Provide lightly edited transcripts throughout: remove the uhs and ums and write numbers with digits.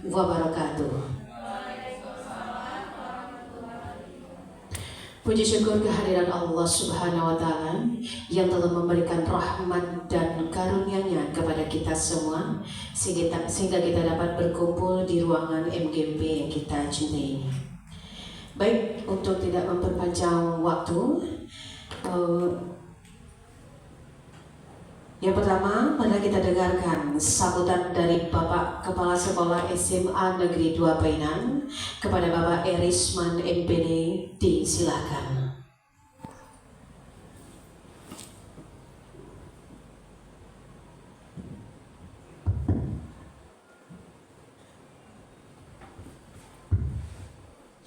wabarakatuh. Puji syukur kehadiran Allah Subhanahu wa Ta'ala yang telah memberikan rahmat dan karunia-Nya kepada kita semua sehingga kita dapat berkumpul di ruangan MGP yang kita cintai ini. Baik, untuk tidak memperpanjang waktu, yang pertama, mari kita dengarkan sambutan dari Bapak Kepala Sekolah SMA Negeri 2 Painan kepada Bapak Erisman MPD. Disilakan.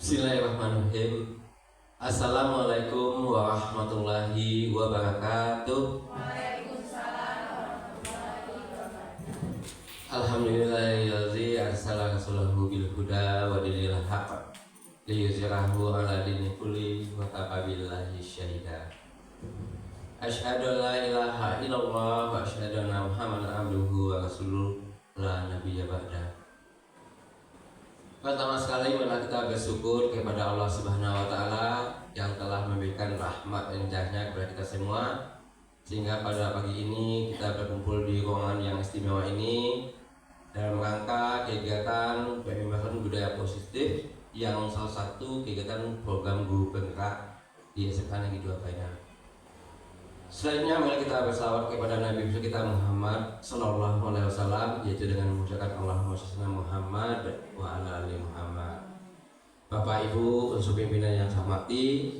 Bismillahirrahmanirrahim. Assalamualaikum warahmatullahi wabarakatuh. Alhamdulillahillazi arsala rasulahu bil huda wa dinil haqq liyuzhirahu ala dini kulli wa kafa billahi syahida. Asyhadu an la ilaha illallah wa asyhadu anna Muhammadan abduhu wa rasuluh la nabiyya ba'da. Pertama sekali marilah kita bersyukur kepada Allah Subhanahu wa Ta'ala yang telah memberikan rahmat dan hidayahnya kepada kita semua, sehingga pada pagi ini kita berkumpul di ruangan yang istimewa ini dalam rangka kegiatan pembebasan budaya positif yang salah satu kegiatan program guru penggerak di SMA Negeri 2 Painan. Selanjutnya mari kita bersalawat kepada Nabi kita Muhammad Sallallahu Alaihi Wasallam, yaitu dengan mengucapkan Allahumma sholli Muhammad wa ala ali Muhammad. Bapak Ibu unsur pimpinan yang saya hormati,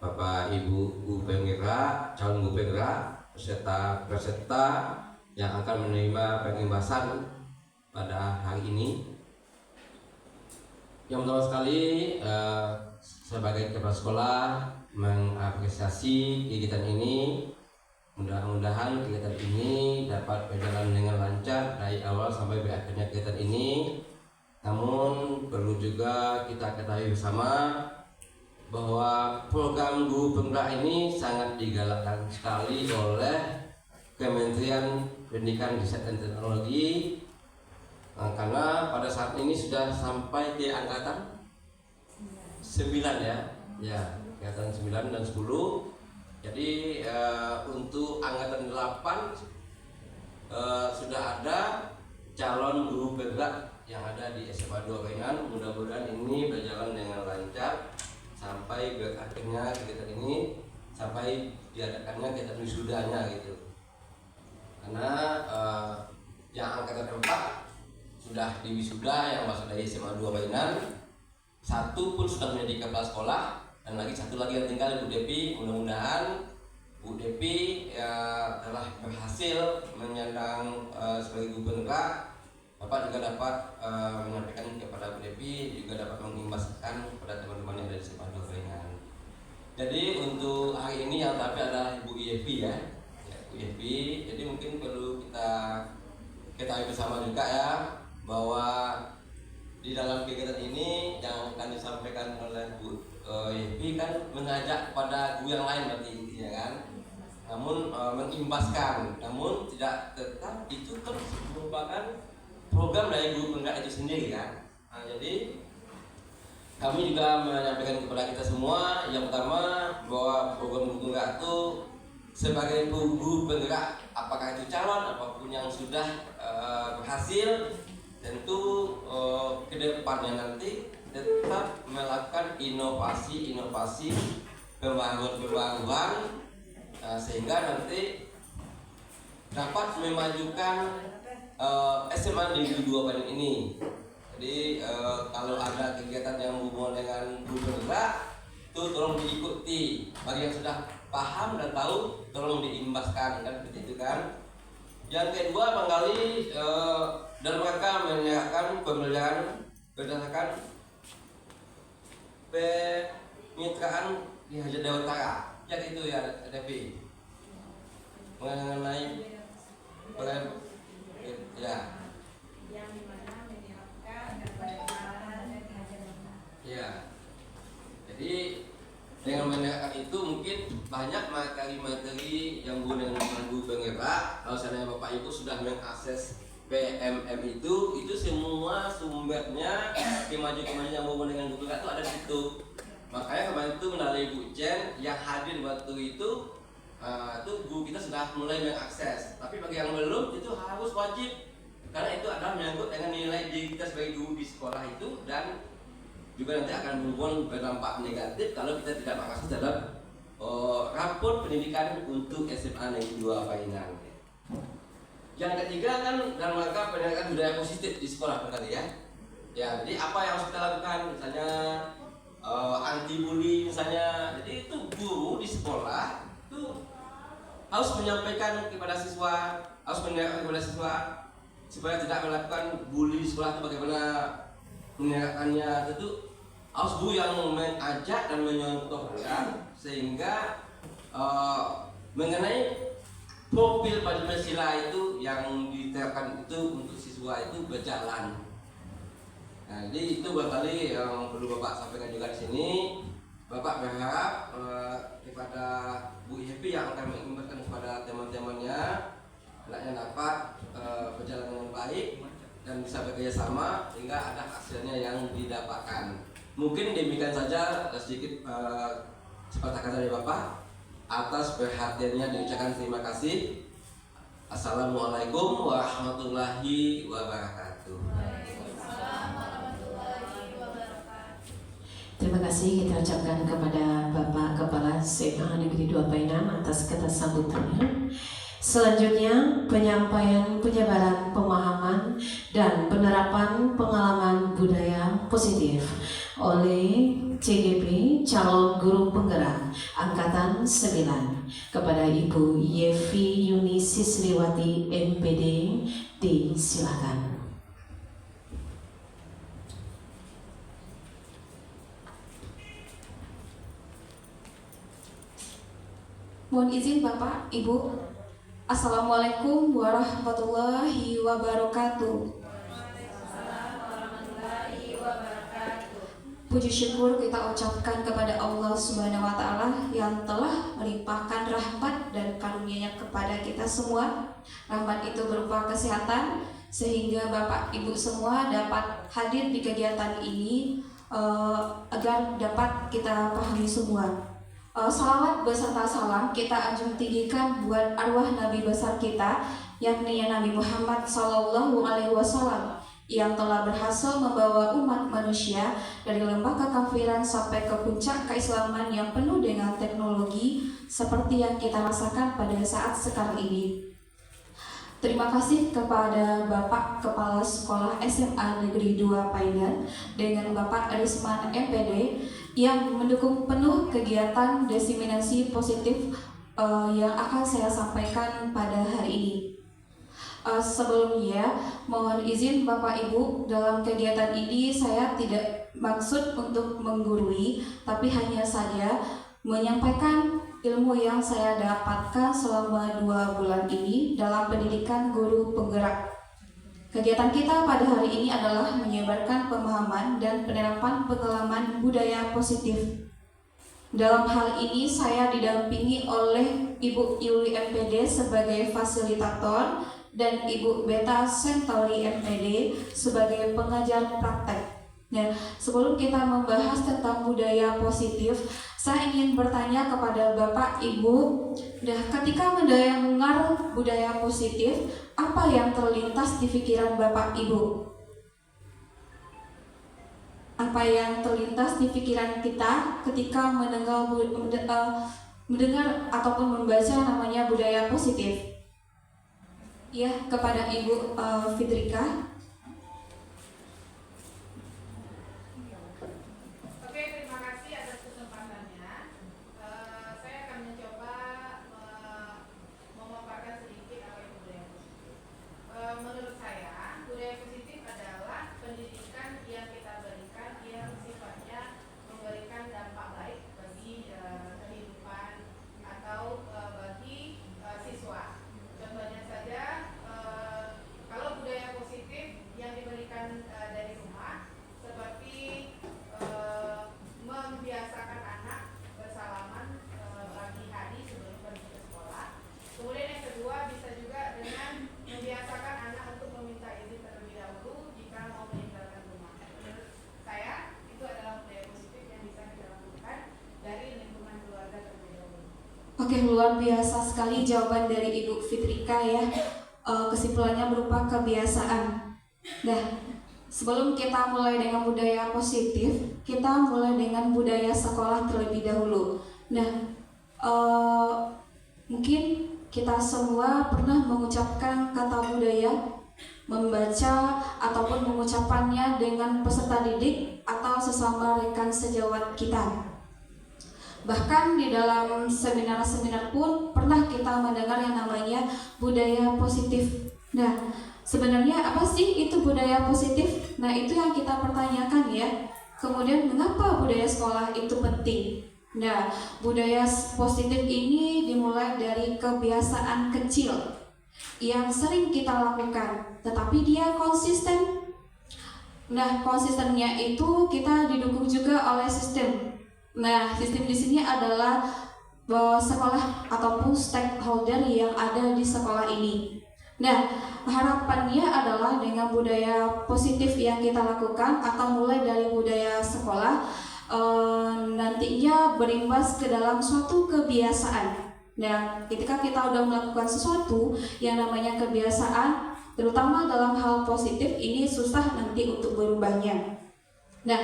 Bapak Ibu guru penggerak, calon guru penggerak, beserta peserta yang akan menerima pembebasan pada hari ini. Yang pertama sekali, sebagai kepala sekolah mengapresiasi kegiatan ini. Mudah-mudahan kegiatan ini dapat berjalan dengan lancar dari awal sampai berakhirnya kegiatan ini. Namun perlu juga kita ketahui bersama bahwa program guru penggerak ini sangat digalakkan sekali oleh Kementerian Pendidikan, Riset dan Teknologi, karena pada saat ini sudah sampai di angkatan 9 ya, angkatan 9 dan 10. Jadi untuk angkatan 8 sudah ada calon guru penggerak yang ada di SMA 2 Painan. Mudah-mudahan ini berjalan dengan lancar sampai berakhirnya kegiatan ini, sampai diadakannya kegiatan wisudanya gitu. Karena yang angkatan 4 sudah di wisuda yang masuk dari SMA 2 Painan, satu pun sudah menjadi kepala sekolah, dan lagi satu lagi yang tinggal Bu Depi. Mudah-mudahan Bu Depi telah berhasil menyandang sebagai guru penggerak. Bapak juga dapat menyampaikan kepada Bu Depi, juga dapat mengimbaskan kepada teman-teman yang ada di SMA 2 Painan. Jadi untuk hari ini yang tapi adalah Ibu Yepi ya, Bu Yepi. Jadi mungkin perlu kita ketahui bersama juga ya, bahwa di dalam kegiatan ini yang akan disampaikan oleh Bu Yepi kan mengajak kepada guru yang lain berarti intinya kan, namun mengimbaskan, namun tidak tetap itu terus merupakan program dari guru penggerak itu sendiri kan. Nah, jadi kami juga menyampaikan kepada kita semua yang pertama bahwa program guru penggerak itu sebagai guru penggerak, apakah itu calon apapun yang sudah berhasil, tentu kedepannya nanti tetap melakukan inovasi pembangunan sehingga nanti dapat memajukan SMA Negeri 2 Painan ini. Jadi kalau ada kegiatan yang berhubungan dengan guru penggerak itu tolong diikuti. Bagi yang sudah paham dan tahu tolong diimbaskan kan, seperti itu kan. Yang kedua barangkali dalam rangka menyerahkan pembelajaran berdasarkan kemitraan di Hajar Dewata Utara. Jadi itu ya Devi mengenai ya yang dimana menyiapkan pembelajaran dari Hajar Dewata. Ya. Jadi dengan mendengarkan itu mungkin banyak materi-materi yang guna dengan guru penggerak. Kalau seandainya Bapak Ibu sudah mengakses PMM itu semua sumbernya kemajuan yang berhubungan dengan Google itu ada di situ. Makanya kemarin itu melalui Bu Jen yang hadir waktu itu guru kita sudah mulai mengakses. Tapi bagi yang belum itu harus wajib, karena itu adalah menyangkut dengan nilai diri kita sebagai guru di sekolah itu, dan juga nanti akan berdampak negatif kalau kita tidak mengakses dalam rapor pendidikan untuk SMA Negeri 2 Painan. Yang ketiga kan dalam rangka pendidikan budaya positif di sekolah berarti ya. Ya, jadi apa yang harus kita lakukan, misalnya anti bully misalnya. Jadi itu guru di sekolah itu harus menyampaikan kepada siswa, supaya tidak melakukan bully di sekolah itu bagaimana menegakkannya. Itu harus guru yang mengajak dan menyontohkan sehingga mengenai profil Pancasila itu yang diterapkan itu untuk siswa itu berjalan. Nah, jadi itu barangkali yang perlu Bapak sampaikan juga di sini. Bapak berharap kepada Bu Happy yang akan mengirimkan kepada teman-temannya, anaknya dapat berjalan dengan baik dan bisa bekerja sama hingga ada hasilnya yang didapatkan. Mungkin demikian saja sedikit sepatah kata dari Bapak. Atas perhatiannya diucapkan terima kasih. Assalamualaikum warahmatullahi wabarakatuh. Terima kasih kita ucapkan kepada Bapak Kepala SMA Negeri 2 Painan atas kata sambutannya. Selanjutnya, penyampaian penyebaran pemahaman dan penerapan pengalaman budaya positif oleh CGP calon guru penggerak angkatan 9 kepada Ibu Yevi Yuni Sisriwati MPD. Disilakan. Mohon izin Bapak, Ibu. Assalamualaikum warahmatullahi wabarakatuh. Puji syukur kita ucapkan kepada Allah Subhanahu wa Ta'ala yang telah melimpahkan rahmat dan karunia-Nya kepada kita semua. Rahmat itu berupa kesehatan sehingga Bapak Ibu semua dapat hadir di kegiatan ini agar dapat kita pahami semua. Salawat beserta salam kita anjung tinggikan buat arwah Nabi besar kita, yakni Nabi Muhammad SAW, yang telah berhasil membawa umat manusia dari lembah kekafiran sampai ke puncak keislaman yang penuh dengan teknologi seperti yang kita rasakan pada saat sekarang ini. Terima kasih kepada Bapak Kepala Sekolah SMA Negeri 2 Painan dengan Bapak Risman MPD yang mendukung penuh kegiatan diseminasi positif yang akan saya sampaikan pada hari ini. Sebelumnya, mohon izin Bapak Ibu, dalam kegiatan ini saya tidak maksud untuk menggurui, tapi hanya saja menyampaikan ilmu yang saya dapatkan selama 2 bulan ini dalam pendidikan guru penggerak. Kegiatan kita pada hari ini adalah menyebarkan pemahaman dan penerapan pengalaman budaya positif. Dalam hal ini saya didampingi oleh Ibu Yuli MPD sebagai fasilitator dan Ibu Beta Sentoli MPD sebagai pengajar praktek. Nah, sebelum kita membahas tentang budaya positif, saya ingin bertanya kepada Bapak Ibu, ketika mendengar budaya positif, apa yang terlintas di pikiran Bapak Ibu? Apa yang terlintas di pikiran kita ketika mendengar ataupun membaca namanya budaya positif? Ya, kepada Ibu Fitrika. Terima kasih atas kesempatannya. Saya akan mencoba memaparkan sedikit apa itu budaya positif. Menurut saya, budaya positif adalah pendidikan yang kita berikan yang sifatnya memberikan dampak baik bagi kehidupan atau bagi siswa. Contohnya saja, kalau budaya positif Oke, luar biasa sekali jawaban dari Ibu Fitrika ya. Kesimpulannya berupa kebiasaan. Nah, sebelum kita mulai dengan budaya positif, kita mulai dengan budaya sekolah terlebih dahulu. Nah, mungkin kita semua pernah mengucapkan kata budaya, membaca ataupun mengucapkannya dengan peserta didik atau sesama rekan sejawat kita. Bahkan di dalam seminar-seminar pun pernah kita mendengar yang namanya budaya positif. Nah, sebenarnya apa sih itu budaya positif? Nah, itu yang kita pertanyakan ya. Kemudian mengapa budaya sekolah itu penting? Nah, budaya positif ini dimulai dari kebiasaan kecil yang sering kita lakukan, tetapi dia konsisten. Nah, konsistennya itu kita didukung juga oleh sistem. Nah, sistem di sini adalah sekolah ataupun stakeholder yang ada di sekolah ini. Nah, harapannya adalah dengan budaya positif yang kita lakukan atau mulai dari budaya sekolah, nantinya berimbas ke dalam suatu kebiasaan. Nah, ketika kita udah melakukan sesuatu yang namanya kebiasaan, terutama dalam hal positif, ini susah nanti untuk berubahnya. Nah,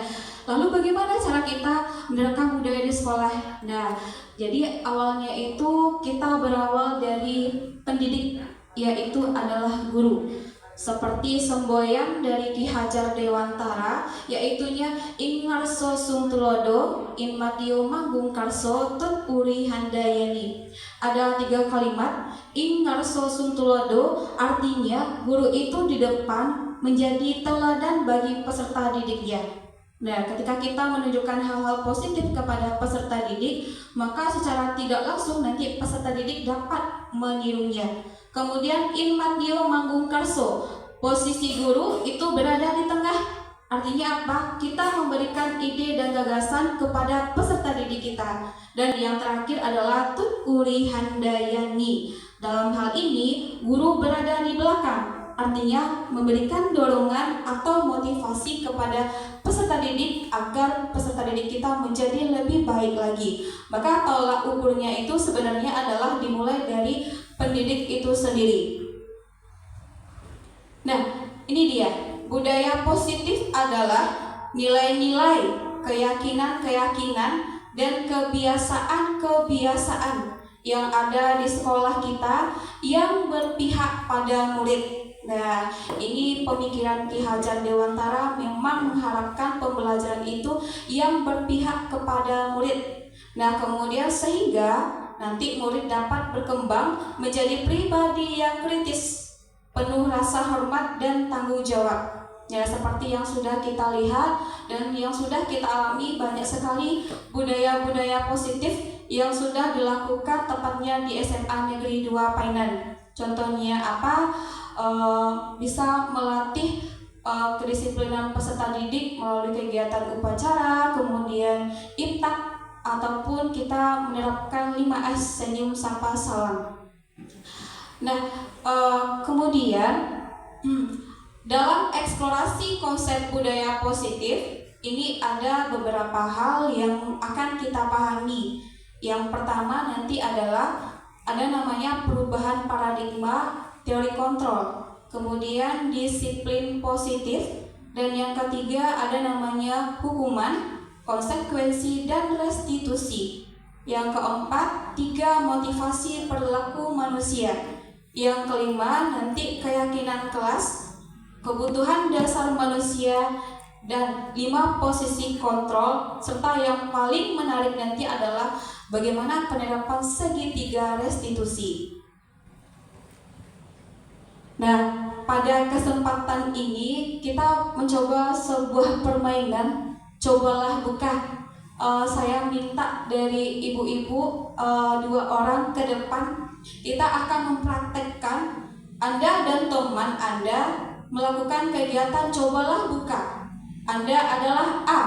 lalu bagaimana cara kita menerapkan budaya di sekolah? Nah, jadi awalnya itu kita berawal dari pendidik, yaitu adalah guru. Seperti semboyan dari Ki Hajar Dewantara, yaitunya ing ngarso sung tulodo, in matio manggung karso tut uri handayani. Ada 3 kalimat, ing ngarso sung tulodo, artinya guru itu di depan menjadi teladan bagi peserta didiknya. Nah, ketika kita menunjukkan hal-hal positif kepada peserta didik, maka secara tidak langsung nanti peserta didik dapat menirunya. Kemudian in matio manggung karso, posisi guru itu berada di tengah. Artinya apa? Kita memberikan ide dan gagasan kepada peserta didik kita. Dan yang terakhir adalah tut uri handayani. Dalam hal ini, guru berada di belakang. Artinya memberikan dorongan atau motivasi kepada peserta didik agar peserta didik kita menjadi lebih baik lagi. Maka tolak ukurnya itu sebenarnya adalah dimulai dari pendidik itu sendiri. Nah, ini dia. Budaya positif adalah nilai-nilai, keyakinan-keyakinan, dan kebiasaan-kebiasaan yang ada di sekolah kita yang berpihak pada murid. Nah, ini pemikiran Ki Hajar Dewantara memang mengharapkan pembelajaran itu yang berpihak kepada murid. Nah, kemudian sehingga nanti murid dapat berkembang menjadi pribadi yang kritis, penuh rasa hormat dan tanggung jawab. Ya, seperti yang sudah kita lihat dan yang sudah kita alami, banyak sekali budaya-budaya positif yang sudah dilakukan tepatnya di SMA Negeri 2 Painan. Contohnya apa? Bisa melatih kedisiplinan peserta didik melalui kegiatan upacara, kemudian imtak, ataupun kita menerapkan 5S, senyum, sapa, salam. Nah, kemudian dalam eksplorasi konsep budaya positif ini ada beberapa hal yang akan kita pahami. Yang pertama nanti adalah ada namanya perubahan paradigma teori kontrol, kemudian disiplin positif, dan yang ketiga ada namanya hukuman, konsekuensi, dan restitusi. Yang keempat, 3 motivasi perilaku manusia. Yang kelima nanti keyakinan kelas, kebutuhan dasar manusia, dan 5 posisi kontrol, serta yang paling menarik nanti adalah bagaimana penerapan segitiga restitusi. Nah, pada kesempatan ini kita mencoba sebuah permainan. Cobalah buka. Saya minta dari ibu-ibu 2 orang ke depan. Kita akan mempraktekkan Anda dan teman Anda melakukan kegiatan cobalah buka. Anda adalah A.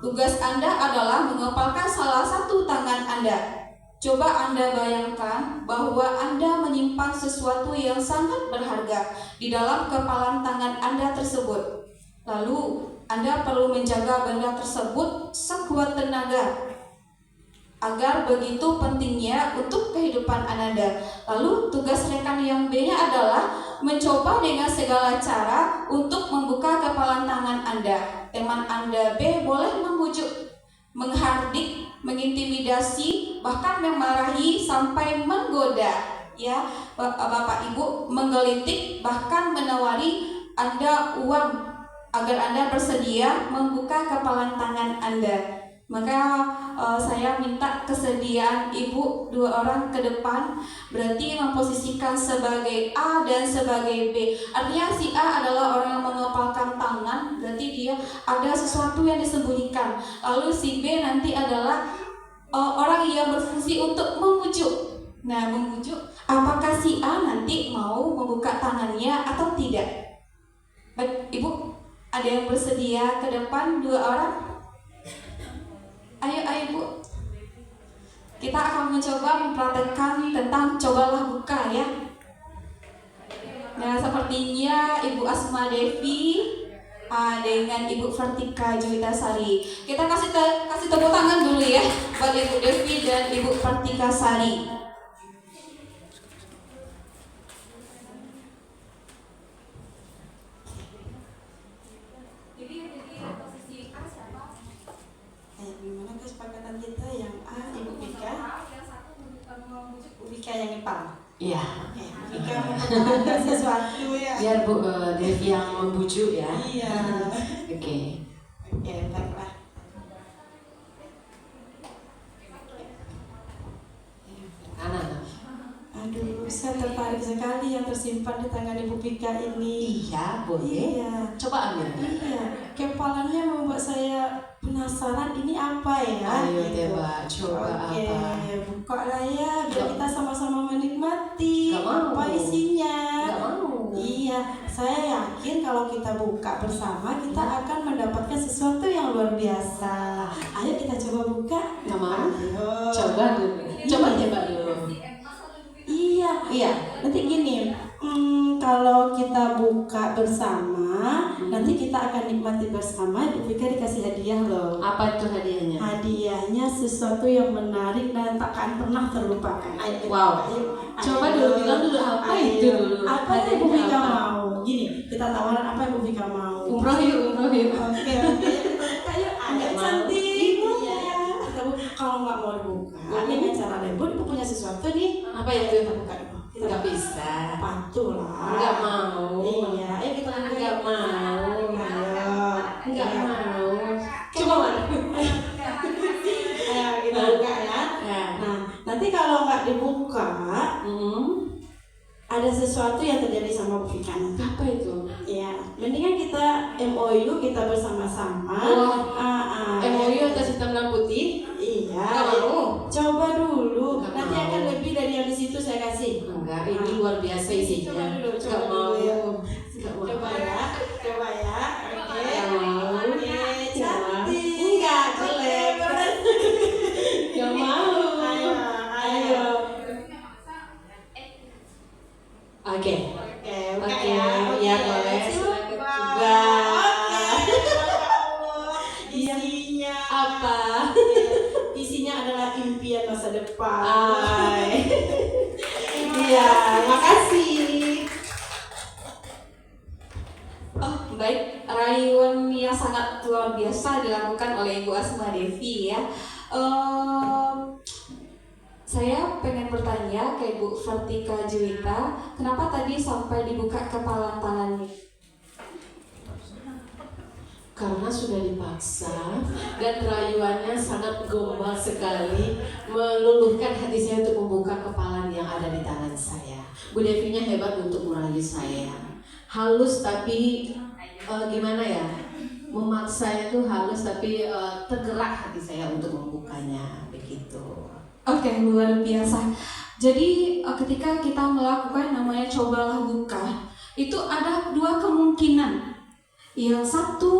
Tugas Anda adalah mengepalkan salah satu tangan Anda. Coba Anda bayangkan bahwa Anda menyimpan sesuatu yang sangat berharga di dalam kepalan tangan Anda tersebut. Lalu Anda perlu menjaga benda tersebut sekuat tenaga. agar begitu pentingnya untuk kehidupan Ananda. Lalu tugas rekan yang B-nya adalah mencoba dengan segala cara untuk membuka kepalan tangan Anda. Teman Anda B boleh membujuk, menghardik, mengintimidasi, bahkan memarahi sampai menggoda, ya Bapak Ibu, menggelitik, bahkan menawari Anda uang agar Anda bersedia membuka kepalan tangan Anda. Maka saya minta kesediaan Ibu 2 orang ke depan, berarti memposisikan sebagai A dan sebagai B. Artinya si A adalah orang yang mengepalkan tangan, berarti dia ada sesuatu yang disembunyikan. Lalu si B nanti adalah orang yang berfungsi untuk memujuk. Nah, memujuk, apakah si A nanti mau membuka tangannya atau tidak? Baik, Ibu, ada yang bersedia ke depan 2 orang? Ayo Bu. Kita akan mencoba mempraktekkan tentang cobalah buka ya. Nah, sepertinya Ibu Asma Devi dengan Ibu Vertika Juwitasari. Kita kasih tepuk tangan dulu ya buat Ibu Devi dan Ibu Vertika Sari. Gimana kesepakatan kita yang A Ibu Vika, Bu Vika yang Ipal. Iya. Vika mempertahankan sesuatu ya. Biar Bu Devi yang membujuk ya. Iya. Oke. Oke, baiklah. Kanan. Aduh, saya tertarik sekali yang tersimpan di tangan Ibu Vika ini. Iya, boleh. Iya. Coba ambil. Iya, kepalannya membuat saya penasaran ini apa ya? Ayo gitu. coba Oke, apa? buka lah ya, biar kita sama-sama menikmati Gak mau. apa isinya. Gak mau. Iya, saya yakin kalau kita buka bersama kita akan mendapatkan sesuatu yang luar biasa. Ayo kita coba buka. Gak mau? Ayo. Coba dulu. Coba coba dulu. Iya. Nanti gini, kalau kita buka bersama, nanti kita akan nikmati bersama. Ibu Vika dikasih hadiah loh. Apa itu hadiahnya? Hadiahnya sesuatu yang menarik dan takkan pernah terlupakan. Ayo, Wow. ayo, Coba ayo. dulu bilang dulu apa Ayo. itu dulu. Apa yang Ibu Hadiahnya Vika apa? mau? Gini, kita tawaran apa yang Ibu Vika mau? Umroh yuk, umroh yuk. Oke, ayo, Nggak mau. cantik. Iya. Kita buka. Kalau nggak mau dibuka, dengan cara lain. Ibu punya sesuatu nih. Apa itu? Kita buka dulu. Kita Nggak buka. bisa. Patulah. Nggak mau. Iya, ayo kita buka. Nggak mau. Ayo. Nggak Iya. mau. Coba mana? Ayo kita buka ya. Ya. Nah, nanti kalau nggak dibuka, ada sesuatu yang terjadi sama Bu Vika nanti. Apa itu? Ya, mendingan kita MOU kita bersama-sama. Wah. MOU atas hitam dan putih? Iya. Nggak mau. Coba dulu. Nggak Nanti mau. akan lebih dari yang di situ saya kasih. Enggak, ini luar biasa isinya. Coba dulu, Nggak coba mau. dulu ya. Nggak mau. Coba ya. Coba ya. Oke. Nggak mau. Oke, cantik. Enggak, jelek. Nggak mau. Ayo, ayo. Oke. Oke, buka Oke, ya. ya, Oke, boleh. coba. Coba. Oke, Masya Allah. Isinya Apa? Isinya adalah impian masa depan. Hai. Iya, makasih. Oh, baik, rayuan yang sangat luar biasa dilakukan oleh Ibu Asma Devi ya. Saya pengen bertanya ke Ibu Vertika Juwita, kenapa tadi sampai dibuka kepalan tangannya? Karena sudah dipaksa dan rayuannya sangat gombal sekali, meluluhkan hati saya untuk membuka kepalan yang ada di tangan saya. Bu Devinya hebat untuk merayu saya, halus tapi gimana ya, memaksa itu halus tapi tergerak hati saya untuk membukanya, begitu. Oke, luar biasa. Jadi ketika kita melakukan namanya cobalah buka, itu ada 2 kemungkinan. Yang satu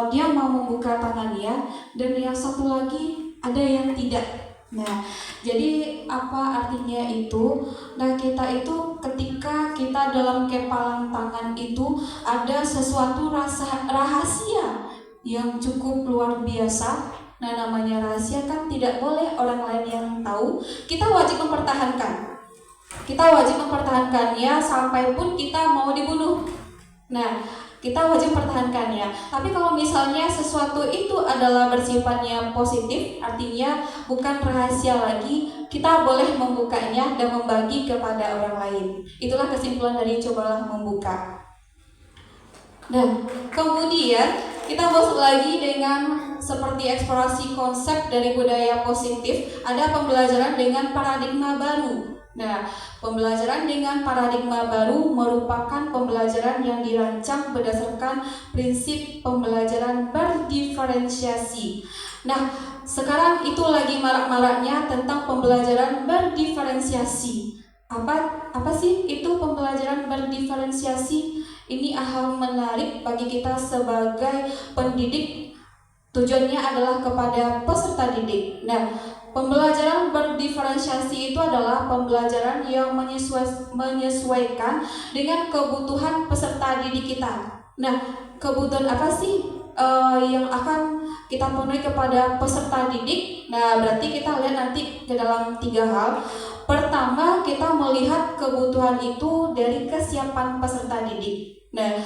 dia mau membuka tangannya, dan yang satu lagi ada yang tidak. Nah, jadi apa artinya itu? Nah, kita itu ketika kita dalam kepalan tangan itu ada sesuatu rahasia yang cukup luar biasa Nah, namanya rahasia kan tidak boleh orang lain yang tahu. Kita wajib mempertahankan. Kita wajib mempertahankannya sampai pun kita mau dibunuh. Nah, kita wajib pertahankannya. Tapi kalau misalnya sesuatu itu adalah bersifatnya positif, artinya bukan rahasia lagi, kita boleh membukanya dan membagi kepada orang lain. Itulah kesimpulan dari cobalah membuka. Dan kemudian kita masuk lagi dengan seperti eksplorasi konsep dari budaya positif, ada pembelajaran dengan paradigma baru. Nah, pembelajaran dengan paradigma baru merupakan pembelajaran yang dirancang berdasarkan prinsip pembelajaran berdiferensiasi. Nah, sekarang itu lagi marak-maraknya tentang pembelajaran berdiferensiasi. Apa sih itu pembelajaran berdiferensiasi? Ini hal menarik bagi kita sebagai pendidik. Tujuannya adalah kepada peserta didik. Nah, pembelajaran berdiferensiasi itu adalah pembelajaran yang menyesuaikan dengan kebutuhan peserta didik kita. Nah, kebutuhan apa sih yang akan kita penuhi kepada peserta didik? Nah, berarti kita lihat nanti ke dalam 3 hal. Pertama, kita melihat kebutuhan itu dari kesiapan peserta didik. Nah,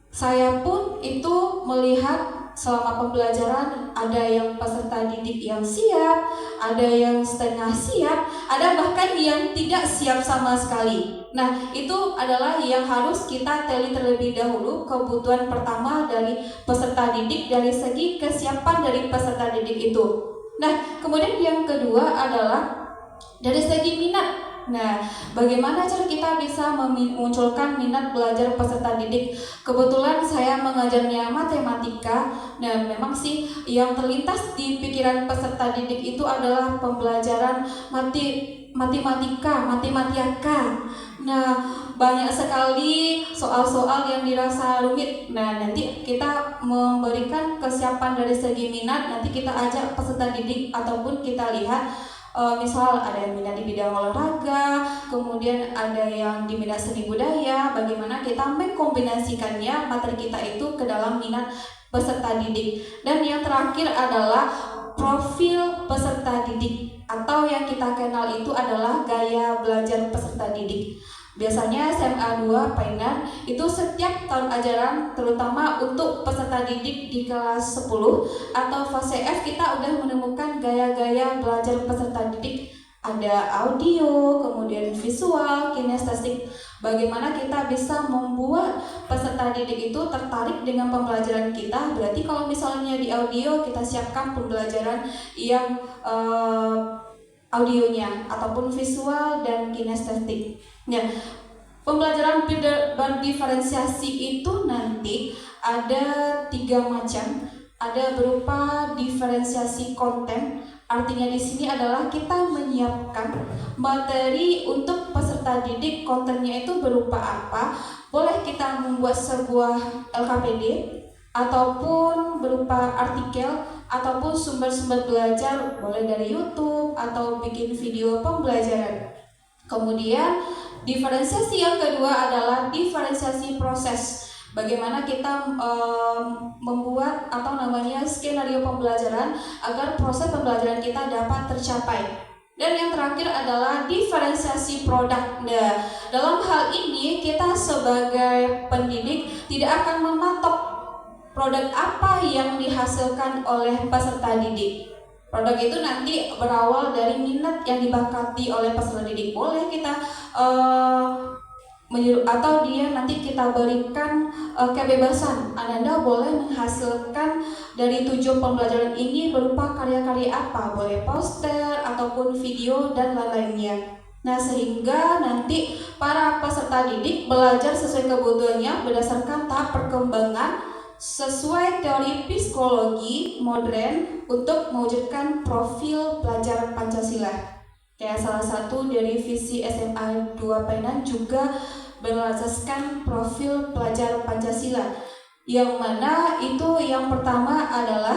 saya pun itu melihat selama pembelajaran ada yang peserta didik yang siap, ada yang setengah siap, ada bahkan yang tidak siap sama sekali. Nah, itu adalah yang harus kita teliti terlebih dahulu, kebutuhan pertama dari peserta didik dari segi kesiapan dari peserta didik itu. Nah, kemudian yang kedua adalah dari segi minat. Nah, bagaimana cara kita bisa memunculkan minat belajar peserta didik? Kebetulan saya mengajarnya matematika. Nah, memang sih yang terlintas di pikiran peserta didik itu adalah pembelajaran matematika. Nah, banyak sekali soal-soal yang dirasa rumit. Nah, nanti kita memberikan kesiapan dari segi minat. Nanti kita ajak peserta didik ataupun kita lihat misal ada yang minat di bidang olahraga, kemudian ada yang di minat seni budaya, bagaimana kita mengkombinasikannya materi kita itu ke dalam minat peserta didik. Dan yang terakhir adalah profil peserta didik, atau yang kita kenal itu adalah gaya belajar peserta didik. Biasanya SMA 2 Painan itu setiap tahun ajaran, terutama untuk peserta didik di kelas 10 atau fase F, kita udah menemukan gaya-gaya belajar peserta didik. Ada audio, kemudian visual, kinestetik. Bagaimana kita bisa membuat peserta didik itu tertarik dengan pembelajaran kita. Berarti kalau misalnya di audio kita siapkan pembelajaran yang audionya ataupun visual dan kinestetik. Nah, pembelajaran berdiferensiasi itu nanti ada 3 macam. Ada berupa diferensiasi konten. Artinya di sini adalah kita menyiapkan materi untuk peserta didik. Kontennya itu berupa apa? Boleh kita membuat sebuah LKPD ataupun berupa artikel ataupun sumber-sumber belajar, boleh dari YouTube atau bikin video pembelajaran. Kemudian diferensiasi yang kedua adalah diferensiasi proses. Bagaimana kita membuat atau namanya skenario pembelajaran agar proses pembelajaran kita dapat tercapai. Dan yang terakhir adalah diferensiasi produk. Nah, dalam hal ini kita sebagai pendidik tidak akan mematok produk apa yang dihasilkan oleh peserta didik. Produk itu nanti berawal dari minat yang dibakati oleh peserta didik. Boleh kita atau dia nanti kita berikan kebebasan. Anda boleh menghasilkan dari tujuan pembelajaran ini berupa karya-karya apa, boleh poster ataupun video dan lain-lainnya. Nah, sehingga nanti para peserta didik belajar sesuai kebutuhannya berdasarkan tahap perkembangan sesuai teori psikologi modern untuk mewujudkan profil pelajar Pancasila. Kayak salah satu dari visi SMA 2 Painan juga berasaskan profil pelajar Pancasila, yang mana itu yang pertama adalah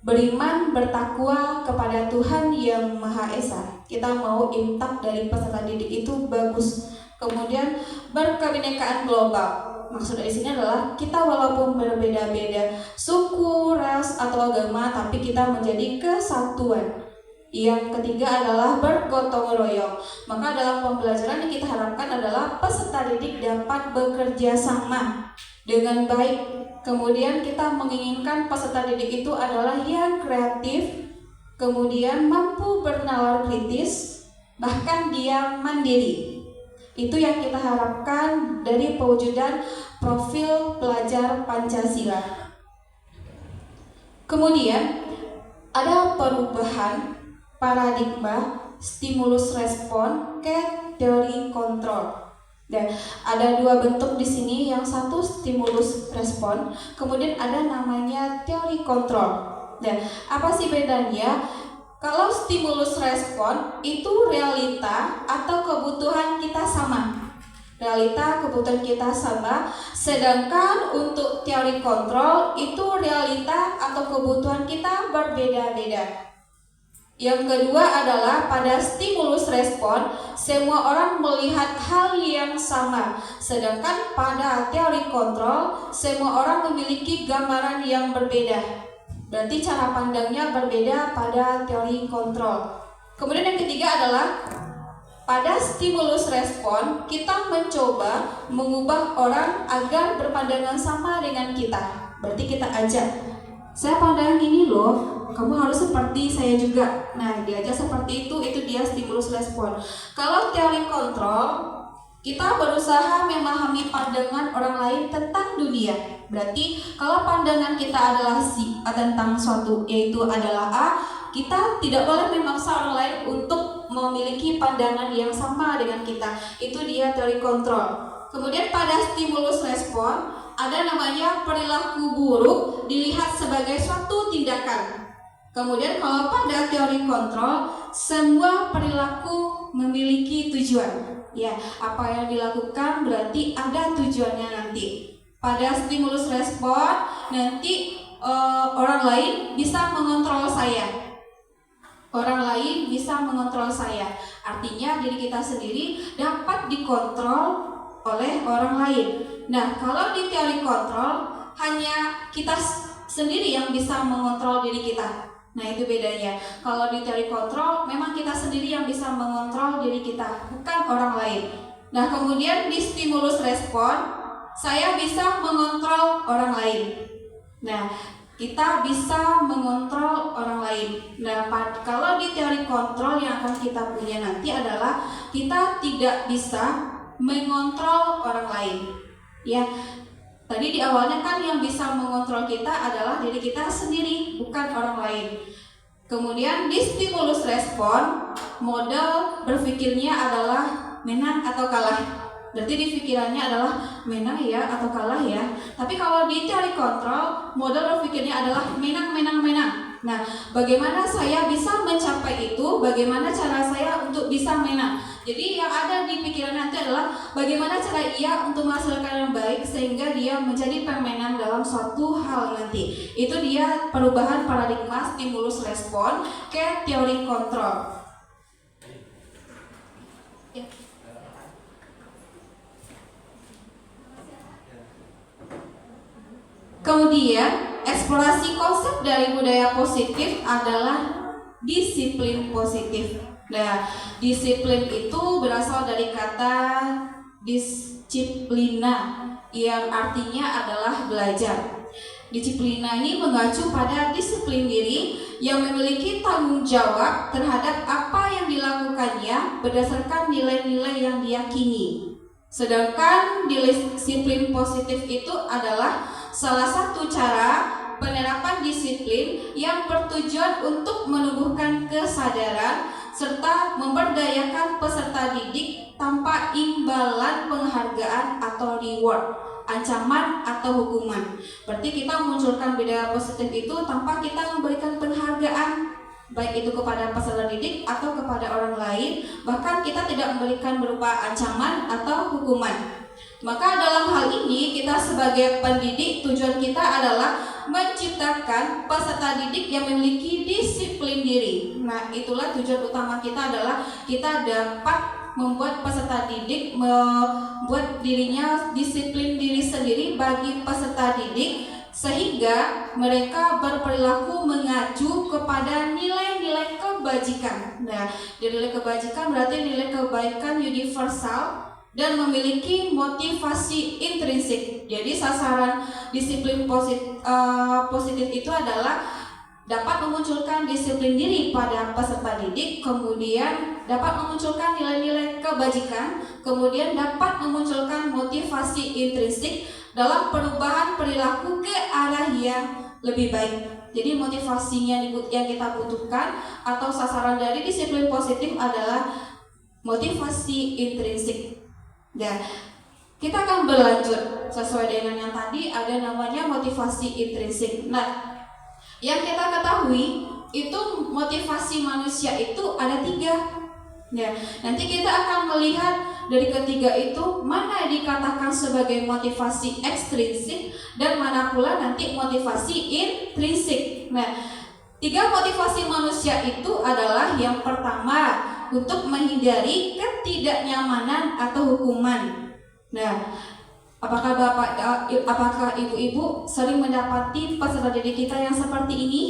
beriman bertakwa kepada Tuhan Yang Maha Esa. Kita mau imtak dari peserta didik itu bagus. Kemudian berkebinekaan global. Maksud dari sini adalah kita walaupun berbeda-beda suku, ras, atau agama, tapi kita menjadi kesatuan. Yang ketiga adalah bergotong royong. Maka dalam pembelajaran yang kita harapkan adalah peserta didik dapat bekerja sama dengan baik. Kemudian kita menginginkan peserta didik itu adalah yang kreatif, kemudian mampu bernalar kritis, bahkan dia mandiri. Itu yang kita harapkan dari pewujudan profil pelajar Pancasila. Kemudian ada perubahan paradigma stimulus respon ke teori kontrol. Dan ada dua bentuk di sini, yang satu stimulus respon, kemudian ada namanya teori kontrol. Dan apa sih bedanya? Kalau stimulus respon itu realita atau kebutuhan kita sama. Realita kebutuhan kita sama, sedangkan untuk teori kontrol itu realita atau kebutuhan kita berbeda-beda. Yang kedua adalah pada stimulus respon, semua orang melihat hal yang sama. Sedangkan pada teori kontrol, semua orang memiliki gambaran yang berbeda. Berarti cara pandangnya berbeda pada teori kontrol. Kemudian yang ketiga adalah pada stimulus respon, kita mencoba mengubah orang agar berpandangan sama dengan kita. Berarti kita ajak, saya pandang ini loh, kamu harus seperti saya juga. Nah, diajak seperti itu dia stimulus respon. Kalau teori kontrol, kita berusaha memahami pandangan orang lain tentang dunia. Berarti kalau pandangan kita adalah tentang suatu, yaitu adalah A, kita tidak boleh memaksa orang lain untuk memiliki pandangan yang sama dengan kita. Itu dia teori kontrol. Kemudian pada stimulus respon, ada namanya perilaku buruk dilihat sebagai suatu tindakan. Kemudian kalau pada teori kontrol, semua perilaku memiliki tujuan. Ya, apa yang dilakukan berarti ada tujuannya nanti. Pada stimulus respon, nanti orang lain bisa mengontrol saya. Orang lain bisa mengontrol saya. Artinya diri kita sendiri dapat dikontrol oleh orang lain. Nah, kalau di teori kontrol hanya kita sendiri yang bisa mengontrol diri kita. Nah, itu bedanya. Kalau di teori kontrol memang kita sendiri yang bisa mengontrol diri kita, bukan orang lain. Nah, kemudian di stimulus respon, saya bisa mengontrol orang lain. Nah, kita bisa mengontrol orang lain. Nah, kalau di teori kontrol yang akan kita punya nanti adalah kita tidak bisa mengontrol orang lain. Ya, tadi di awalnya kan yang bisa mengontrol kita adalah diri kita sendiri, bukan orang lain. Kemudian di stimulus respon, model berpikirnya adalah menang atau kalah. Berarti di pikirannya adalah menang ya atau kalah ya. Tapi kalau di teori kontrol, model berpikirnya adalah menang. Nah, bagaimana saya bisa mencapai itu? Bagaimana cara saya untuk bisa menang? Jadi yang ada di pikiran nanti adalah bagaimana cara ia untuk menghasilkan yang baik sehingga dia menjadi pemenang dalam suatu hal nanti. Itu dia perubahan paradigma stimulus respon ke teori kontrol. Kemudian, eksplorasi konsep dari budaya positif adalah disiplin positif. Nah, disiplin itu berasal dari kata disciplina yang artinya adalah belajar. Disiplina ini mengacu pada disiplin diri yang memiliki tanggung jawab terhadap apa yang dilakukannya berdasarkan nilai-nilai yang diyakini. Sedangkan disiplin positif itu adalah salah satu cara penerapan disiplin yang bertujuan untuk menumbuhkan kesadaran serta memberdayakan peserta didik tanpa imbalan penghargaan atau reward, ancaman atau hukuman. Berarti kita munculkan budaya positif itu tanpa kita memberikan penghargaan, baik itu kepada peserta didik atau kepada orang lain, bahkan kita tidak memberikan berupa ancaman atau hukuman. Maka dalam hal ini kita sebagai pendidik, tujuan kita adalah menciptakan peserta didik yang memiliki disiplin diri. Nah, itulah tujuan utama kita adalah kita dapat membuat peserta didik membuat dirinya disiplin diri sendiri bagi peserta didik sehingga mereka berperilaku mengacu kepada nilai-nilai kebajikan. Nah, nilai kebajikan berarti nilai kebaikan universal dan memiliki motivasi intrinsik. Jadi sasaran disiplin positif itu adalah dapat memunculkan disiplin diri pada peserta didik, kemudian dapat memunculkan nilai-nilai kebajikan, kemudian dapat memunculkan motivasi intrinsik dalam perubahan perilaku ke arah yang lebih baik. Jadi motivasinya yang kita butuhkan atau sasaran dari disiplin positif adalah motivasi intrinsik. Dan kita akan berlanjut sesuai dengan yang tadi, ada namanya motivasi intrinsik. Nah, yang kita ketahui itu motivasi manusia itu ada 3. Ya, nanti kita akan melihat dari ketiga itu mana dikatakan sebagai motivasi ekstrinsik dan mana pula nanti motivasi intrinsik. Nah, 3 motivasi manusia itu adalah yang pertama untuk menghindari ketidaknyamanan atau hukuman. Nah, apakah ibu-ibu sering mendapati peserta didik kita yang seperti ini?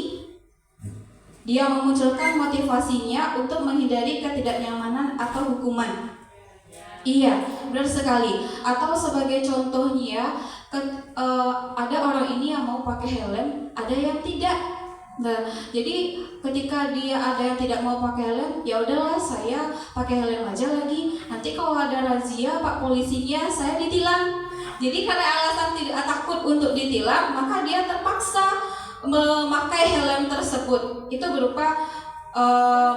Dia memunculkan motivasinya untuk menghindari ketidaknyamanan atau hukuman. Iya, benar sekali. Atau sebagai contohnya, ada orang ini yang mau pakai helm, ada yang tidak. Nah, jadi ketika dia ada yang tidak mau pakai helm, ya udahlah saya pakai helm aja lagi. Nanti kalau ada razia Pak polisinya, saya ditilang. Jadi karena alasan tidak takut untuk ditilang, maka dia terpaksa memakai helm tersebut. Itu berupa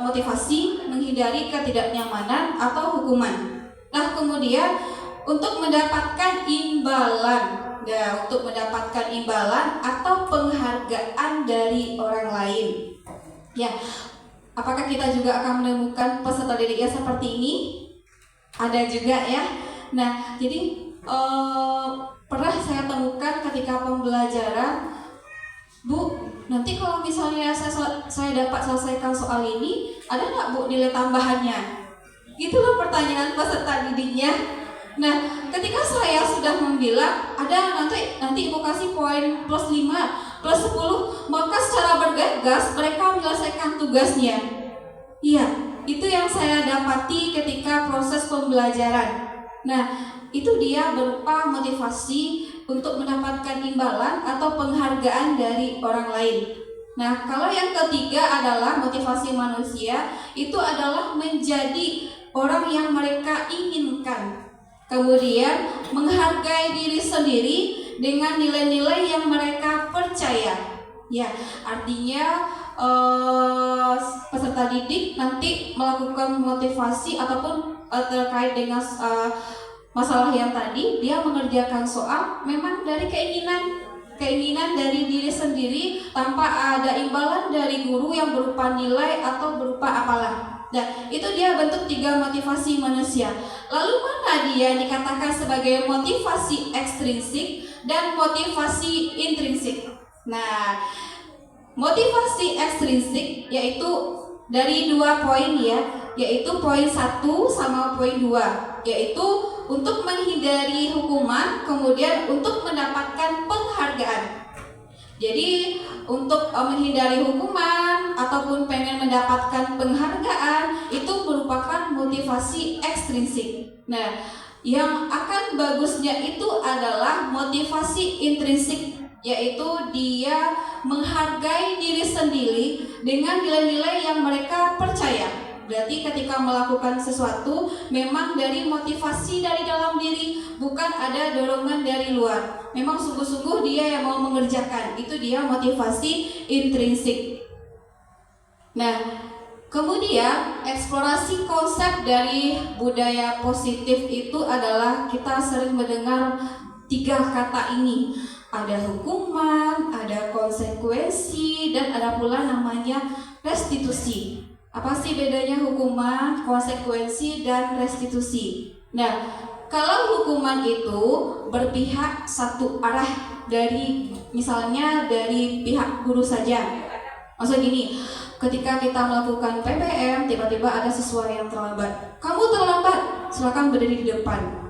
motivasi menghindari ketidaknyamanan atau hukuman. Nah, kemudian untuk mendapatkan imbalan. Nah, untuk mendapatkan imbalan atau penghargaan dari orang lain. Ya, apakah kita juga akan menemukan peserta didik yang seperti ini? Ada juga ya. Nah, jadi pernah saya temukan ketika pembelajaran, Bu, nanti kalau misalnya saya dapat selesaikan soal ini, ada nggak Bu nilai tambahannya? Itulah pertanyaan peserta didiknya. Nah, ketika saya sudah membilang ada nanti Ibu kasih poin plus 5, plus 10, maka secara bergegas mereka menyelesaikan tugasnya. Iya, itu yang saya dapati ketika proses pembelajaran. Nah, itu dia berupa motivasi untuk mendapatkan imbalan atau penghargaan dari orang lain. Nah, kalau yang ketiga adalah motivasi manusia, itu adalah menjadi orang yang mereka inginkan. Kemudian menghargai diri sendiri dengan nilai-nilai yang mereka percaya. Ya, artinya peserta didik nanti melakukan motivasi ataupun terkait dengan masalah yang tadi, dia mengerjakan soal memang dari keinginan dari diri sendiri tanpa ada imbalan dari guru yang berupa nilai atau berupa apalah. Nah, itu dia bentuk 3 motivasi manusia. Lalu mana dia dikatakan sebagai motivasi ekstrinsik dan motivasi intrinsik? Nah, motivasi ekstrinsik yaitu dari 2 poin ya, yaitu poin 1 sama poin 2, yaitu untuk menghindari hukuman, kemudian untuk mendapatkan penghargaan. Jadi untuk menghindari hukuman ataupun pengen mendapatkan penghargaan itu merupakan motivasi ekstrinsik. Nah, yang akan bagusnya itu adalah motivasi intrinsik, yaitu dia menghargai diri sendiri dengan nilai-nilai yang mereka percaya. Berarti ketika melakukan sesuatu memang dari motivasi dari dalam diri, bukan ada dorongan dari luar. Memang sungguh-sungguh dia yang mau mengerjakan. Itu dia motivasi intrinsik. Nah, kemudian eksplorasi konsep dari budaya positif itu adalah kita sering mendengar 3 kata ini. Ada hukuman, ada konsekuensi, dan ada pula namanya restitusi. Apa sih bedanya hukuman, konsekuensi, dan restitusi? Nah, kalau hukuman itu berpihak satu arah dari misalnya dari pihak guru saja. Maksudnya gini, ketika kita melakukan PPM, tiba-tiba ada siswa yang terlambat. Kamu terlambat, silakan berdiri di depan.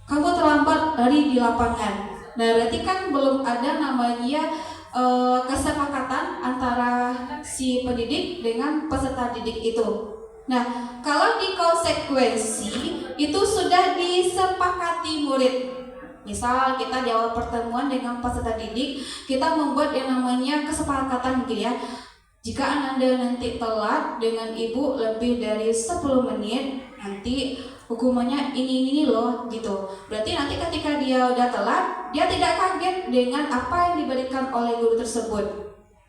Kamu terlambat, lari di lapangan. Nah, berarti kan belum ada namanya kesepakatan antara si pendidik dengan peserta didik itu. Nah, kalau di konsekuensi itu sudah disepakati murid. Misal kita di awal pertemuan dengan peserta didik, kita membuat yang namanya kesepakatan mungkin ya. Jika Anda nanti telat dengan ibu lebih dari 10 menit, nanti hukumannya ini loh gitu. Berarti nanti ketika dia udah telat, dia tidak kaget dengan apa yang diberikan oleh guru tersebut.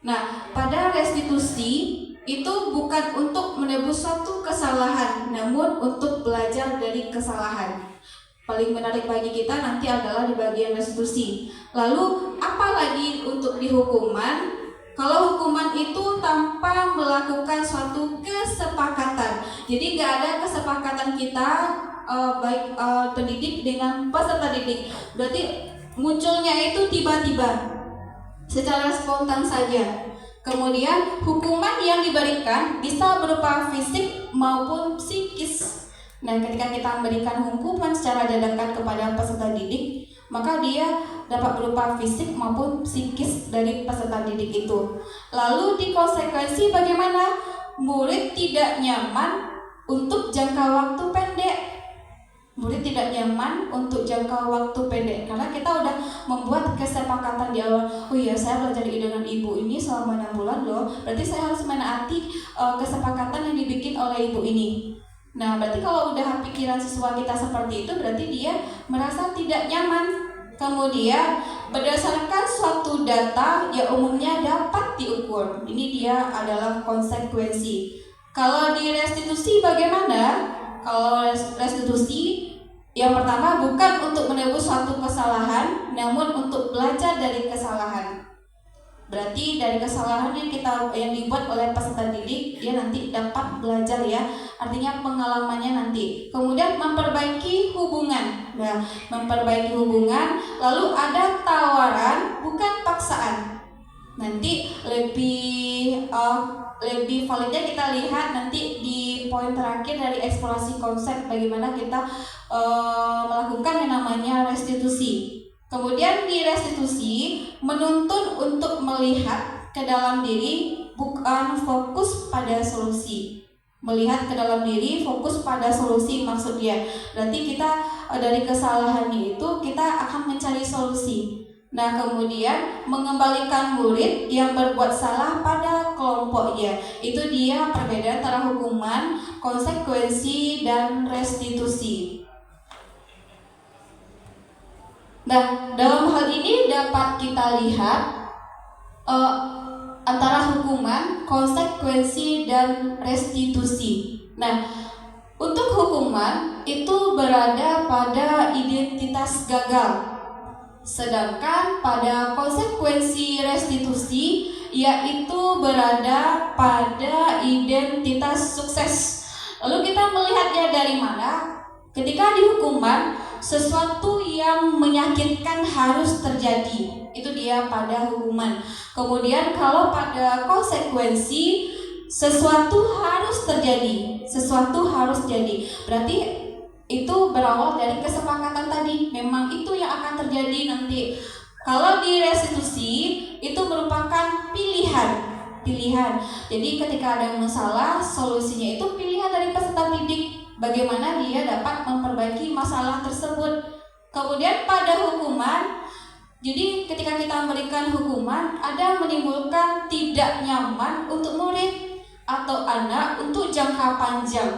Nah, pada restitusi itu bukan untuk menebus suatu kesalahan, namun untuk belajar dari kesalahan. Paling menarik bagi kita nanti adalah di bagian restitusi. Lalu apalagi untuk di hukuman? Kalau hukuman itu tanpa melakukan suatu kesepakatan, jadi nggak ada kesepakatan kita baik pendidik dengan peserta didik. Berarti munculnya itu tiba-tiba, secara spontan saja. Kemudian hukuman yang diberikan bisa berupa fisik maupun psikis. Nah, ketika kita memberikan hukuman secara dadakan kepada peserta didik, maka dia dapat berupa fisik maupun psikis dari peserta didik itu. Lalu di konsekuensi bagaimana? Murid tidak nyaman untuk jangka waktu pendek. Murid tidak nyaman untuk jangka waktu pendek karena kita udah membuat kesepakatan di awal. Oh iya, saya belajar dengan ibu ini selama 6 bulan loh. Berarti saya harus menaati kesepakatan yang dibikin oleh ibu ini. Nah, berarti kalau udah pikiran siswa kita seperti itu, berarti dia merasa tidak nyaman. Kemudian berdasarkan suatu data yang umumnya dapat diukur. Ini dia adalah konsekuensi. Kalau di restitusi bagaimana? Kalau restitusi yang pertama bukan untuk menebus suatu kesalahan, namun untuk belajar dari kesalahan. Berarti dari kesalahan yang dibuat oleh peserta didik, dia nanti dapat belajar ya. Artinya pengalamannya nanti. Kemudian memperbaiki hubungan. Nah, memperbaiki hubungan, lalu ada tawaran bukan paksaan. Nanti lebih validnya kita lihat nanti di poin terakhir dari eksplorasi konsep bagaimana kita melakukan yang namanya restitusi. Kemudian di restitusi menuntun untuk melihat ke dalam diri, bukan fokus pada solusi. Melihat ke dalam diri, fokus pada solusi maksudnya. Berarti kita dari kesalahannya itu kita akan mencari solusi. Nah, kemudian mengembalikan murid yang berbuat salah pada kelompoknya. Itu dia perbedaan antara hukuman, konsekuensi, dan restitusi. Nah, dalam hal ini dapat kita lihat antara hukuman, konsekuensi, dan restitusi. Nah, untuk hukuman itu berada pada identitas gagal. Sedangkan pada konsekuensi restitusi yaitu berada pada identitas sukses. Lalu kita melihatnya dari mana? Ketika di hukuman, sesuatu yang menyakitkan harus terjadi. Itu dia pada hukuman. Kemudian kalau pada konsekuensi, sesuatu harus terjadi. Sesuatu harus jadi. Berarti itu berawal dari kesepakatan tadi. Memang itu yang akan terjadi nanti. Kalau di restitusi itu merupakan pilihan. Jadi ketika ada masalah, solusinya itu pilihan dari peserta didik. Bagaimana dia dapat memperbaiki masalah tersebut. Kemudian pada hukuman, jadi ketika kita memberikan hukuman, ada menimbulkan tidak nyaman untuk murid atau anak untuk jangka panjang.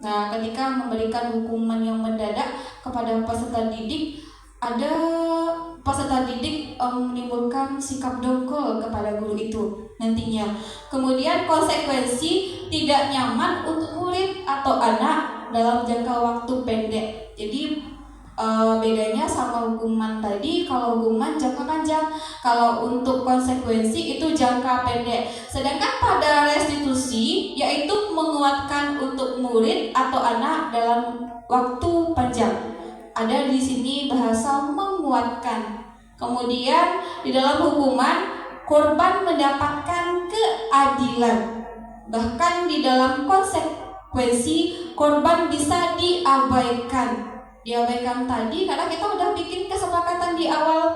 Nah, ketika memberikan hukuman yang mendadak kepada peserta didik, ada peserta didik menimbulkan sikap dongkol kepada guru itu nantinya. Kemudian konsekuensi tidak nyaman untuk murid atau anak dalam jangka waktu pendek. Jadi bedanya sama hukuman tadi, kalau hukuman jangka panjang, kalau untuk konsekuensi itu jangka pendek. Sedangkan pada restitusi yaitu menguatkan untuk murid atau anak dalam waktu panjang. Ada di sini bahasa menguatkan. Kemudian di dalam hukuman korban mendapatkan keadilan. Bahkan di dalam konsekuensi korban bisa diabaikan. diabaikan tadi karena kita udah bikin kesepakatan di awal.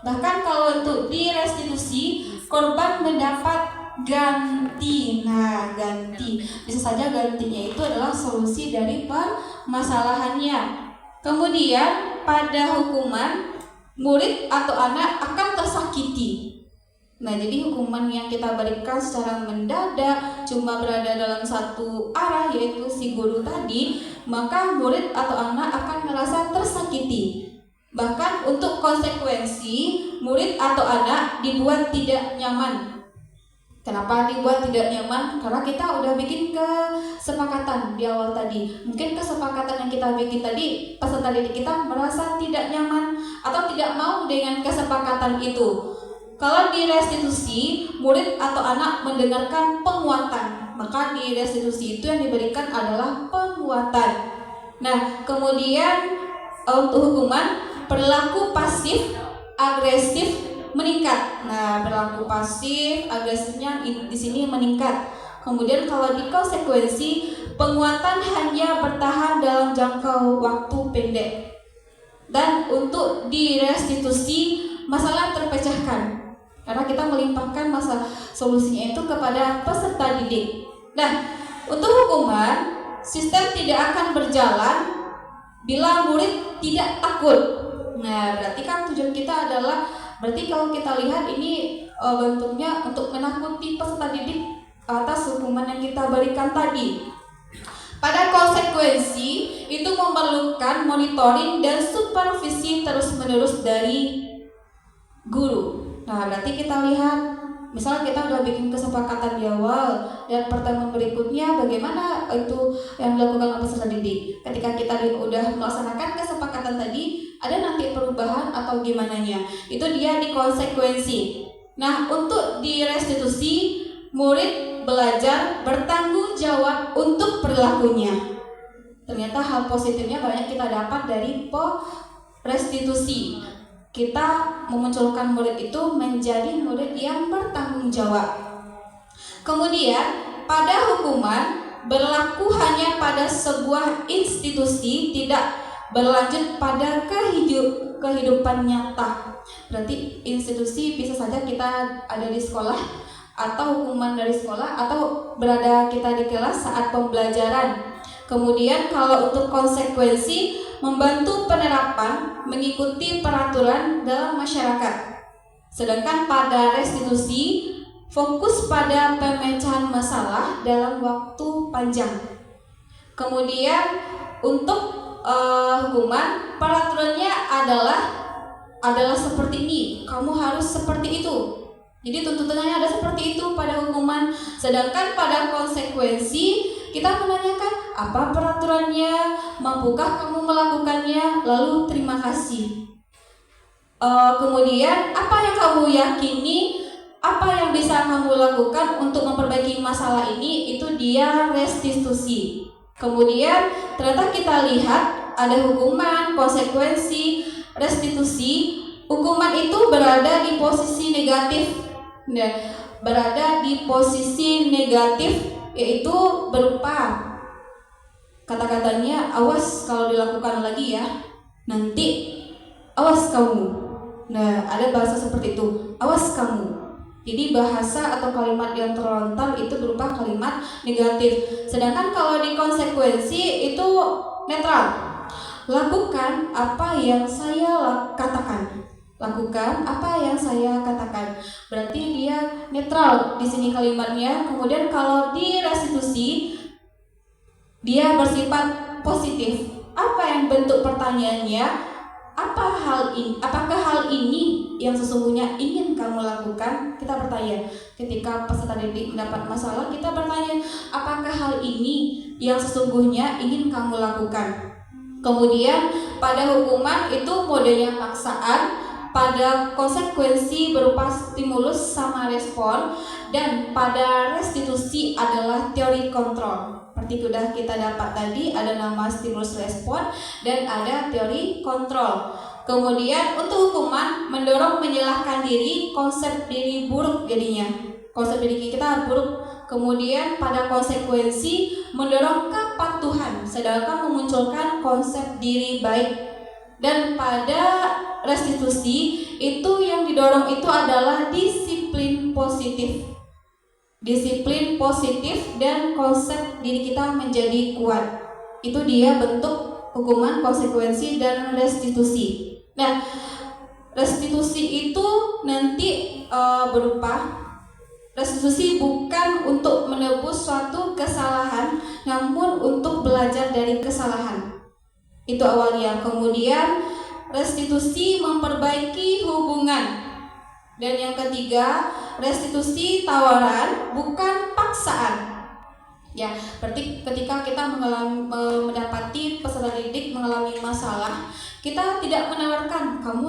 Bahkan kalau untuk di restitusi, korban mendapat ganti. Nah, ganti bisa saja gantinya itu adalah solusi dari permasalahannya. Kemudian pada hukuman, murid atau anak akan tersakiti. Nah, jadi hukuman yang kita berikan secara mendadak cuma berada dalam satu arah, yaitu si guru tadi, maka murid atau anak akan merasa tersakiti. Bahkan untuk konsekuensi, murid atau anak dibuat tidak nyaman. Kenapa dibuat tidak nyaman? Karena kita udah bikin kesepakatan di awal tadi. Mungkin kesepakatan yang kita bikin tadi, peserta didik kita merasa tidak nyaman atau tidak mau dengan kesepakatan itu. Kalau di restitusi, murid atau anak mendengarkan penguatan, maka di restitusi itu yang diberikan adalah penguatan. Nah, kemudian untuk hukuman, perilaku pasif agresif meningkat. Nah, perilaku pasif agresifnya di sini meningkat. Kemudian kalau di konsekuensi, penguatan hanya bertahan dalam jangka waktu pendek. Dan untuk di restitusi, masalah terpecahkan karena kita melimpahkan masalah solusinya itu kepada peserta didik. Nah, untuk hukuman, sistem tidak akan berjalan bila murid tidak takut. Nah, berarti kan tujuan kita adalah, berarti kalau kita lihat ini bentuknya untuk menakuti peserta didik atas hukuman yang kita berikan tadi. Pada konsekuensi itu memerlukan monitoring dan supervisi terus-menerus dari guru. Nah, berarti kita lihat, misalnya kita udah bikin kesepakatan di awal dan pertemuan berikutnya bagaimana itu yang dilakukan oleh peserta didik. Ketika kita udah melaksanakan kesepakatan tadi, ada nanti perubahan atau gimananya. Itu dia di konsekuensi. Nah, untuk di restitusi, murid belajar bertanggung jawab untuk perilakunya. Ternyata hal positifnya banyak kita dapat dari restitusi. Kita memunculkan murid itu menjadi murid yang bertanggung jawab. Kemudian pada hukuman berlaku hanya pada sebuah institusi, tidak berlanjut pada kehidupan nyata. Berarti institusi bisa saja kita ada di sekolah atau hukuman dari sekolah atau berada kita di kelas saat pembelajaran. Kemudian kalau untuk konsekuensi, membantu penerapan mengikuti peraturan dalam masyarakat. Sedangkan pada restitusi, fokus pada pemecahan masalah dalam waktu panjang. Kemudian untuk hukuman, peraturannya adalah seperti ini, kamu harus seperti itu. Jadi tuntutannya ada seperti itu pada hukuman. Sedangkan pada konsekuensi, kita menanyakan apa peraturannya, mampukah kamu melakukannya, lalu terima kasih. Kemudian apa yang kamu yakini, apa yang bisa kamu lakukan untuk memperbaiki masalah ini, itu dia restitusi. Kemudian ternyata kita lihat ada hukuman, konsekuensi, restitusi. Hukuman itu berada di posisi negatif. Nah, berada di posisi negatif yaitu berupa kata-katanya, awas kalau dilakukan lagi ya, nanti awas kamu. Nah, ada bahasa seperti itu, awas kamu. Jadi bahasa atau kalimat yang terlontar itu berupa kalimat negatif. Sedangkan kalau di konsekuensi itu netral. Lakukan apa yang saya katakan. Lakukan apa yang saya katakan. Berarti dia netral di sini kalimatnya. Kemudian kalau di restitusi, dia bersifat positif. Apa yang bentuk pertanyaannya? Apakah hal ini yang sesungguhnya ingin kamu lakukan? Kita bertanya. Ketika peserta didik mendapat masalah, kita bertanya, apakah hal ini yang sesungguhnya ingin kamu lakukan? Kemudian pada hukuman itu modenya paksaan, pada konsekuensi berupa stimulus sama respon, dan pada restitusi adalah teori kontrol. Seperti sudah kita dapat tadi, ada nama stimulus respon dan ada teori kontrol. Kemudian untuk hukuman mendorong menyalahkan diri, konsep diri buruk jadinya. Konsep diri kita buruk kemudian pada konsekuensi mendorong kepatuhan, sedangkan memunculkan konsep diri baik. Dan pada restitusi itu yang didorong itu adalah disiplin positif. Disiplin positif dan konsep diri kita menjadi kuat. Itu dia bentuk hukuman, konsekuensi, dan restitusi. Nah, restitusi itu nanti berupa restitusi bukan untuk menebus suatu kesalahan, namun untuk belajar dari kesalahan. Itu awalnya. Kemudian restitusi memperbaiki hubungan. Dan yang ketiga, restitusi tawaran bukan paksaan. Ya, berarti ketika kita mendapati peserta didik mengalami masalah, kita tidak menawarkan kamu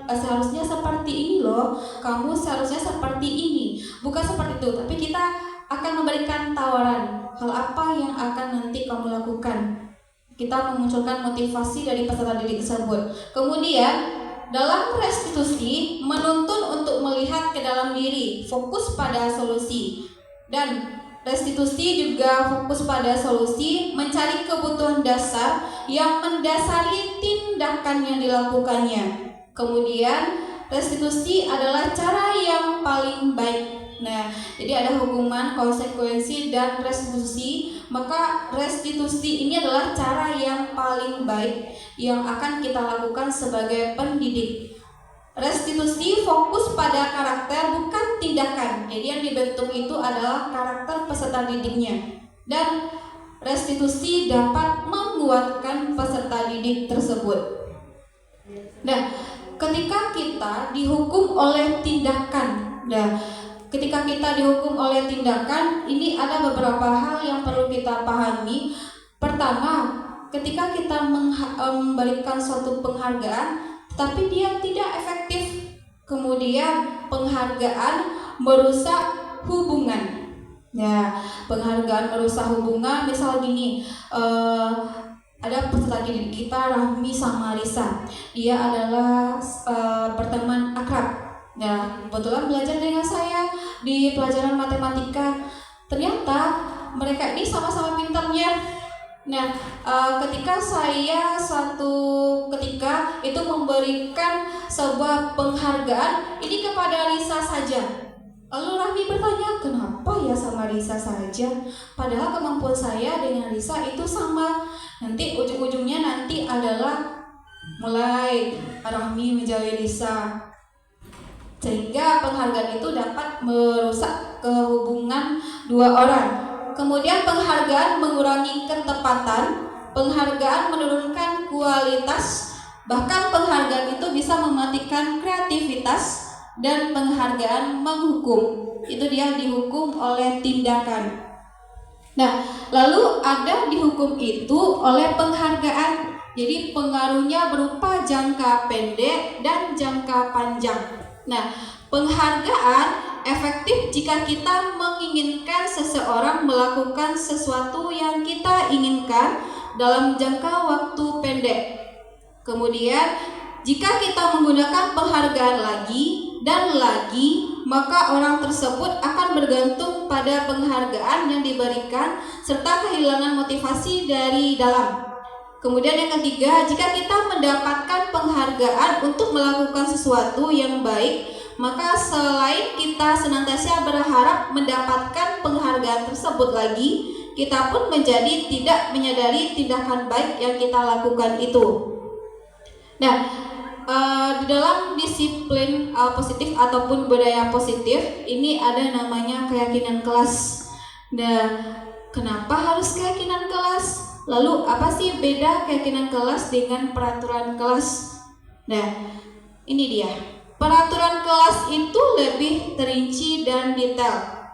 seharusnya seperti ini loh, kamu seharusnya seperti ini. Bukan seperti itu, tapi kita akan memberikan tawaran. Hal apa yang akan nanti kamu lakukan? Kita memunculkan motivasi dari peserta didik tersebut. Kemudian dalam restitusi menuntun untuk melihat ke dalam diri, fokus pada solusi. Dan restitusi juga fokus pada solusi, mencari kebutuhan dasar yang mendasari tindakan yang dilakukannya. Kemudian restitusi adalah cara yang paling baik. Nah, jadi ada hukuman, konsekuensi, dan restitusi. Maka restitusi ini adalah cara yang paling baik yang akan kita lakukan sebagai pendidik. Restitusi fokus pada karakter bukan tindakan. Jadi yang dibentuk itu adalah karakter peserta didiknya. Dan restitusi dapat menguatkan peserta didik tersebut. Nah, ketika kita dihukum oleh tindakan, ketika kita dihukum oleh tindakan, ini ada beberapa hal yang perlu kita pahami. Pertama, ketika kita memberikan suatu penghargaan, tapi dia tidak efektif, kemudian penghargaan merusak hubungan. Ya, penghargaan merusak hubungan. Misal gini, ada peserta didik kita, Rahmi sama Risa. Dia adalah berteman akrab. Nah, kebetulan belajar dengan saya di pelajaran matematika. Ternyata mereka ini sama-sama pintarnya. Nah, ketika saya suatu ketika itu memberikan sebuah penghargaan ini kepada Risa saja. Lalu Rahmi bertanya, kenapa ya sama Risa saja? Padahal kemampuan saya dengan Risa itu sama. Nanti ujung-ujungnya nanti adalah mulai Rahmi menjauhi Risa. Sehingga penghargaan itu dapat merusak hubungan dua orang. Kemudian penghargaan mengurangi ketepatan, penghargaan menurunkan kualitas, bahkan penghargaan itu bisa mematikan kreativitas, dan penghargaan menghukum. Itu dia dihukum oleh tindakan. Nah, lalu ada dihukum itu oleh penghargaan. Jadi pengaruhnya berupa jangka pendek dan jangka panjang. Nah, penghargaan efektif jika kita menginginkan seseorang melakukan sesuatu yang kita inginkan dalam jangka waktu pendek. Kemudian, jika kita menggunakan penghargaan lagi dan lagi, maka orang tersebut akan bergantung pada penghargaan yang diberikan serta kehilangan motivasi dari dalam. Kemudian yang ketiga, jika kita mendapatkan penghargaan untuk melakukan sesuatu yang baik, maka selain kita senantiasa berharap mendapatkan penghargaan tersebut lagi, kita pun menjadi tidak menyadari tindakan baik yang kita lakukan itu. Nah, di dalam disiplin positif ataupun budaya positif, ini ada namanya keyakinan kelas. Nah, kenapa harus keyakinan kelas? Lalu apa sih beda keyakinan kelas dengan peraturan kelas? Nah, ini dia. Peraturan kelas itu lebih terinci dan detail.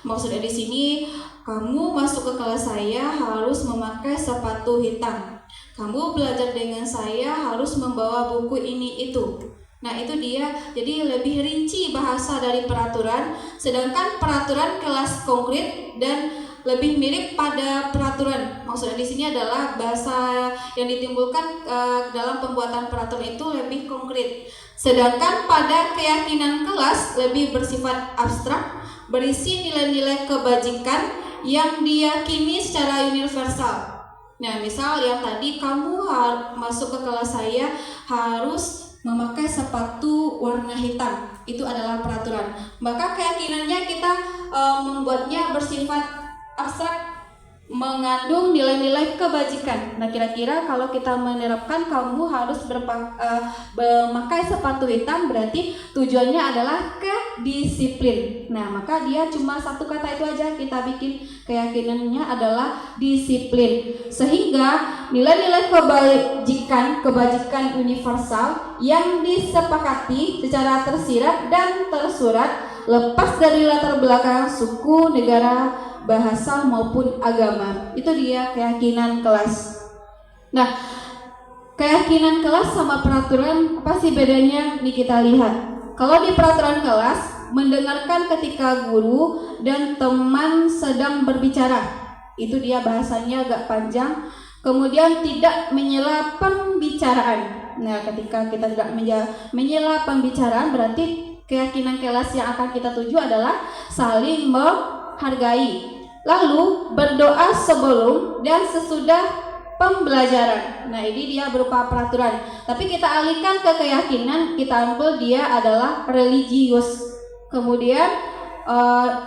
Maksudnya di sini, kamu masuk ke kelas saya harus memakai sepatu hitam. Kamu belajar dengan saya harus membawa buku ini itu. Nah, itu dia. Jadi lebih rinci bahasa dari peraturan, sedangkan peraturan kelas konkret dan lebih mirip pada peraturan. Maksudnya di sini adalah bahasa yang ditimbulkan dalam pembuatan peraturan itu lebih konkret. Sedangkan pada keyakinan kelas lebih bersifat abstrak, berisi nilai-nilai kebajikan yang diyakini secara universal. Nah, misal yang tadi kamu masuk ke kelas saya harus memakai sepatu warna hitam, itu adalah peraturan. Maka keyakinannya kita membuatnya bersifat abstrak, mengandung nilai-nilai kebajikan. Nah, kira-kira kalau kita menerapkan kamu harus memakai sepatu hitam, berarti tujuannya adalah kedisiplin. Nah, maka dia cuma satu kata itu aja kita bikin, keyakinannya adalah disiplin. Sehingga nilai-nilai kebajikan universal yang disepakati secara tersirat dan tersurat, lepas dari latar belakang suku, negara, bahasa maupun agama. Itu dia keyakinan kelas. Nah, keyakinan kelas sama peraturan apa sih bedanya? Nih kita lihat. Kalau di peraturan kelas, mendengarkan ketika guru dan teman sedang berbicara. Itu dia bahasanya agak panjang. Kemudian tidak menyela pembicaraan. Nah, ketika kita tidak menyela pembicaraan, berarti keyakinan kelas yang akan kita tuju adalah saling menghargai. Lalu berdoa sebelum dan sesudah pembelajaran. Nah, ini dia berupa peraturan. Tapi kita alihkan ke keyakinan, kita ambil dia adalah religius. Kemudian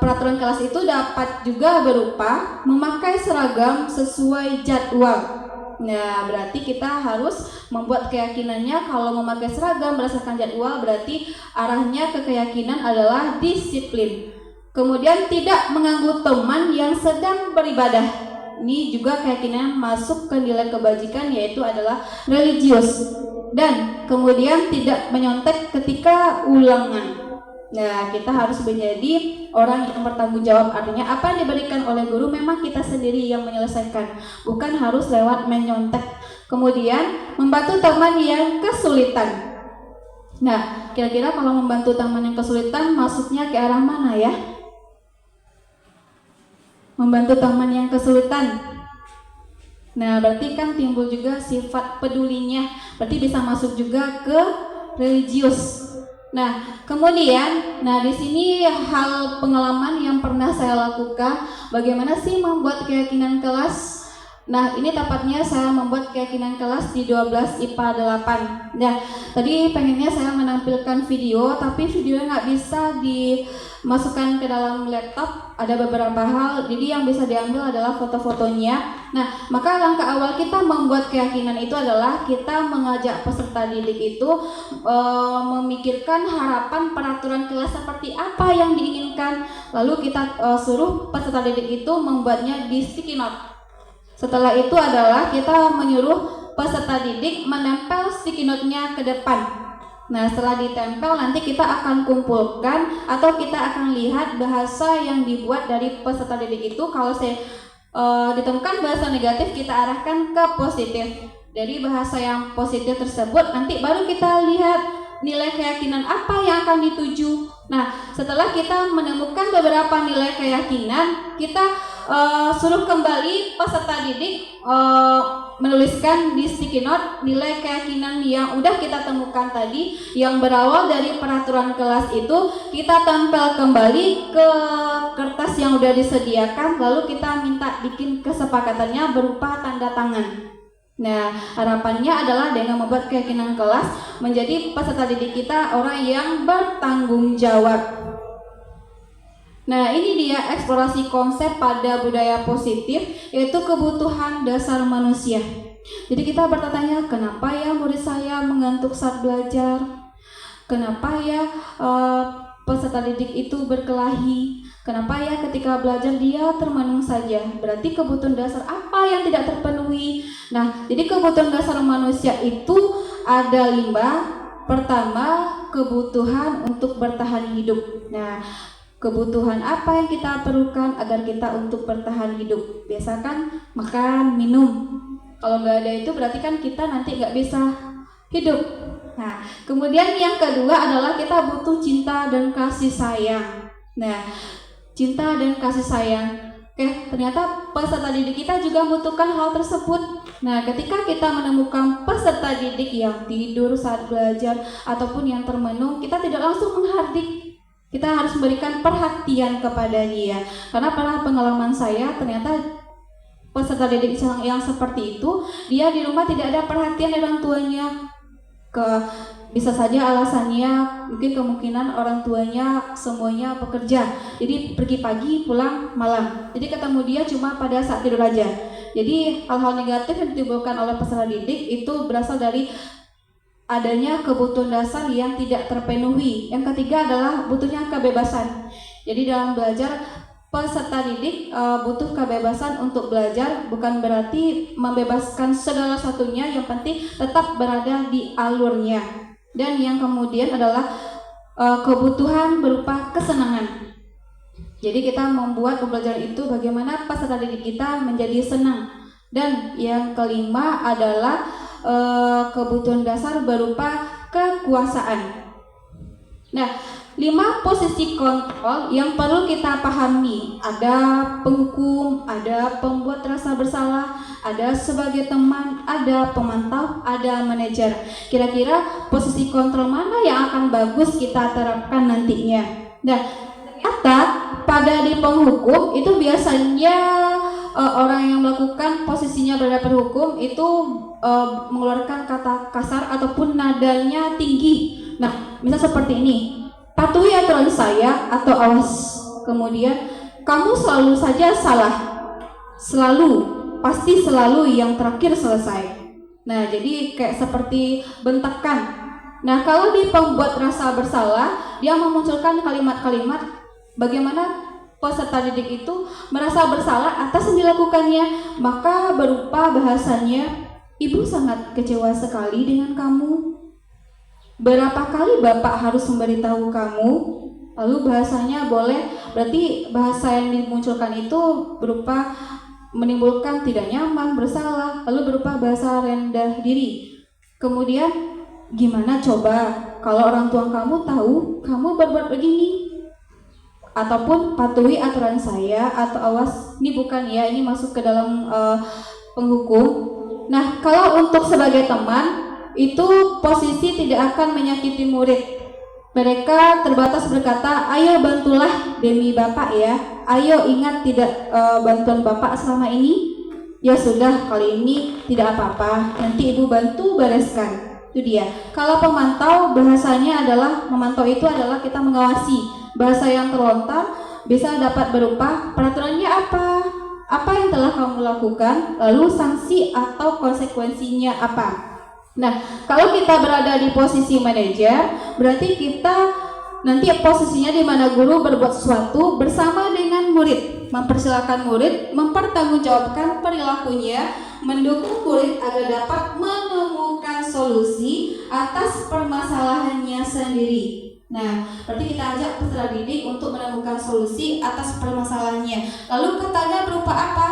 peraturan kelas itu dapat juga berupa memakai seragam sesuai jadwal. Nah, berarti kita harus membuat keyakinannya kalau memakai seragam berdasarkan jadwal, berarti arahnya ke keyakinan adalah disiplin. Kemudian tidak mengganggu teman yang sedang beribadah. Ini juga keyakinan masuk ke nilai kebajikan, yaitu adalah religius. Dan kemudian tidak menyontek ketika ulangan. Nah, kita harus menjadi orang yang bertanggung jawab. Artinya apa yang diberikan oleh guru memang kita sendiri yang menyelesaikan, bukan harus lewat menyontek. Kemudian membantu teman yang kesulitan. Nah, kira-kira kalau membantu teman yang kesulitan masuknya ke arah mana ya? Membantu teman yang kesulitan. Nah, berarti kan timbul juga sifat pedulinya. Berarti bisa masuk juga ke religius. Nah, kemudian, di sini hal pengalaman yang pernah saya lakukan, bagaimana sih membuat keyakinan kelas. Nah, ini tepatnya saya membuat keyakinan kelas di 12 IPA 8. Nah, tadi pengennya saya menampilkan video, tapi videonya nggak bisa dimasukkan ke dalam laptop. Ada beberapa hal, jadi yang bisa diambil adalah foto-fotonya. Nah, maka langkah awal kita membuat keyakinan itu adalah kita mengajak peserta didik itu memikirkan harapan peraturan kelas seperti apa yang diinginkan. Lalu kita suruh peserta didik itu membuatnya di sticky note. Setelah itu adalah kita menyuruh peserta didik menempel sticky note-nya ke depan. Nah, setelah ditempel nanti kita akan kumpulkan atau kita akan lihat bahasa yang dibuat dari peserta didik itu. Kalau saya ditemukan bahasa negatif, kita arahkan ke positif. Dari bahasa yang positif tersebut nanti baru kita lihat nilai keyakinan apa yang akan dituju. Nah, setelah kita menemukan beberapa nilai keyakinan, kita suruh kembali peserta didik menuliskan di sticky note nilai keyakinan yang udah kita temukan tadi, yang berawal dari peraturan kelas itu kita tempel kembali ke kertas yang udah disediakan, lalu kita minta bikin kesepakatannya berupa tanda tangan. Nah, harapannya adalah dengan membuat keyakinan kelas menjadi peserta didik kita orang yang bertanggung jawab. Nah, ini dia eksplorasi konsep pada budaya positif, yaitu kebutuhan dasar manusia. Jadi kita bertanya, kenapa ya murid saya mengantuk saat belajar? Kenapa ya peserta didik itu berkelahi? Kenapa ya ketika belajar dia termenung saja? Berarti kebutuhan dasar apa yang tidak terpenuhi? Nah, jadi kebutuhan dasar manusia itu ada 5. Pertama, kebutuhan untuk bertahan hidup. Nah, kebutuhan apa yang kita perlukan agar kita untuk bertahan hidup? Biasa kan makan, minum. Kalau nggak ada itu berarti kan kita nanti nggak bisa hidup. Nah, kemudian yang kedua adalah kita butuh cinta dan kasih sayang. Nah, cinta dan kasih sayang. Oke, ternyata peserta didik kita juga membutuhkan hal tersebut. Nah, ketika kita menemukan peserta didik yang tidur saat belajar ataupun yang termenung, kita tidak langsung menghardik. Kita harus memberikan perhatian kepada dia. Karena pada pengalaman saya ternyata peserta didik yang seperti itu, dia di rumah tidak ada perhatian dari orang tuanya. Bisa saja alasannya mungkin kemungkinan orang tuanya semuanya bekerja, jadi pergi pagi pulang malam, jadi ketemu dia cuma pada saat tidur aja. Jadi hal-hal negatif yang ditimbulkan oleh peserta didik itu berasal dari adanya kebutuhan dasar yang tidak terpenuhi. Yang ketiga adalah butuhnya kebebasan. Jadi dalam belajar, peserta didik butuh kebebasan untuk belajar, bukan berarti membebaskan segala satunya, yang penting tetap berada di alurnya. Dan yang kemudian adalah kebutuhan berupa kesenangan. Jadi kita membuat pembelajaran itu bagaimana peserta didik kita menjadi senang. Dan yang kelima adalah kebutuhan dasar berupa kekuasaan. Nah, 5 posisi kontrol yang perlu kita pahami. Ada penghukum, ada pembuat rasa bersalah, ada sebagai teman, ada pemantau, ada manajer. Kira-kira posisi kontrol mana yang akan bagus kita terapkan nantinya? Nah, ternyata pada di penghukum itu biasanya orang yang melakukan posisinya berada berhukum itu mengeluarkan kata kasar ataupun nadanya tinggi. Nah, misal seperti ini, patuhi aturan saya atau awas. Kemudian, kamu selalu saja salah, selalu, pasti selalu yang terakhir selesai. Nah, jadi kayak seperti bentakan. Nah, kalau di pembuat rasa bersalah, dia memunculkan kalimat-kalimat bagaimana peserta didik itu merasa bersalah atas yang dilakukannya, maka berupa bahasanya, ibu sangat kecewa sekali dengan kamu. Berapa kali bapak harus memberitahu kamu? Lalu bahasanya boleh, berarti bahasa yang dimunculkan itu berupa menimbulkan tidak nyaman, bersalah, lalu berupa bahasa rendah diri. Kemudian, gimana coba kalau orang tua kamu tahu kamu berbuat begini? Ataupun patuhi aturan saya atau awas. Ini bukan ya, ini masuk ke dalam penghukum. Nah, kalau untuk sebagai teman, itu posisi tidak akan menyakiti murid. Mereka terbatas berkata, ayo bantulah demi bapak ya, ayo ingat tidak bantuan bapak selama ini. Ya sudah, kali ini tidak apa-apa, nanti ibu bantu bereskan. Itu dia. Kalau pemantau, bahasanya adalah, memantau itu adalah kita mengawasi. Bahasa yang terlontar bisa dapat berupa peraturannya apa yang telah kamu lakukan, lalu sanksi atau konsekuensinya apa. Nah, kalau kita berada di posisi manajer, berarti kita nanti posisinya di mana guru berbuat sesuatu bersama dengan murid, mempersilahkan murid mempertanggungjawabkan perilakunya, mendukung murid agar dapat menemukan solusi atas permasalahannya sendiri. Nah, berarti kita ajak peserta didik untuk menemukan solusi atas permasalahannya. Lalu katanya berupa apa?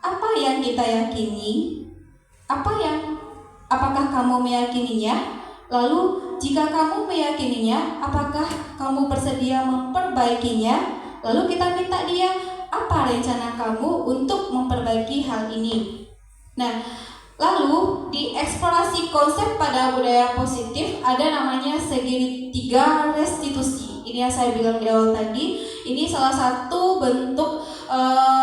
Apa yang kita yakini? Apakah kamu meyakininya? Lalu jika kamu meyakininya, apakah kamu bersedia memperbaikinya? Lalu kita minta dia, apa rencana kamu untuk memperbaiki hal ini? Nah, lalu di eksplorasi konsep pada budaya positif ada namanya segitiga restitusi. Ini yang saya bilang di awal tadi. Ini salah satu bentuk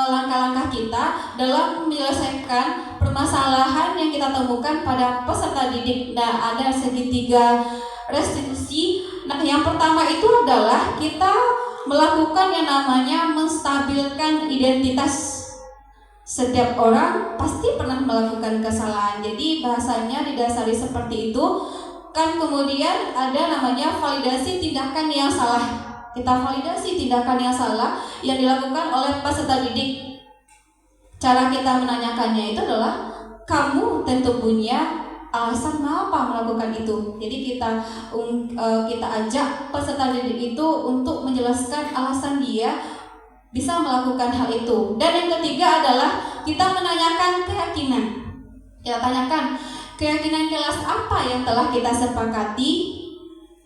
langkah-langkah kita dalam menyelesaikan permasalahan yang kita temukan pada peserta didik. Nah, ada segitiga restitusi. Nah, yang pertama itu adalah kita melakukan yang namanya menstabilkan identitas. Setiap orang pasti pernah melakukan kesalahan. Jadi bahasanya didasari seperti itu. Kan kemudian ada namanya validasi tindakan yang salah. Kita validasi tindakan yang salah yang dilakukan oleh peserta didik. Cara kita menanyakannya itu adalah, kamu tentu punya alasan mengapa melakukan itu. Jadi kita ajak peserta didik itu untuk menjelaskan alasan dia bisa melakukan hal itu. Dan yang ketiga adalah kita menanyakan keyakinan. Kita tanyakan keyakinan kelas apa yang telah kita sepakati.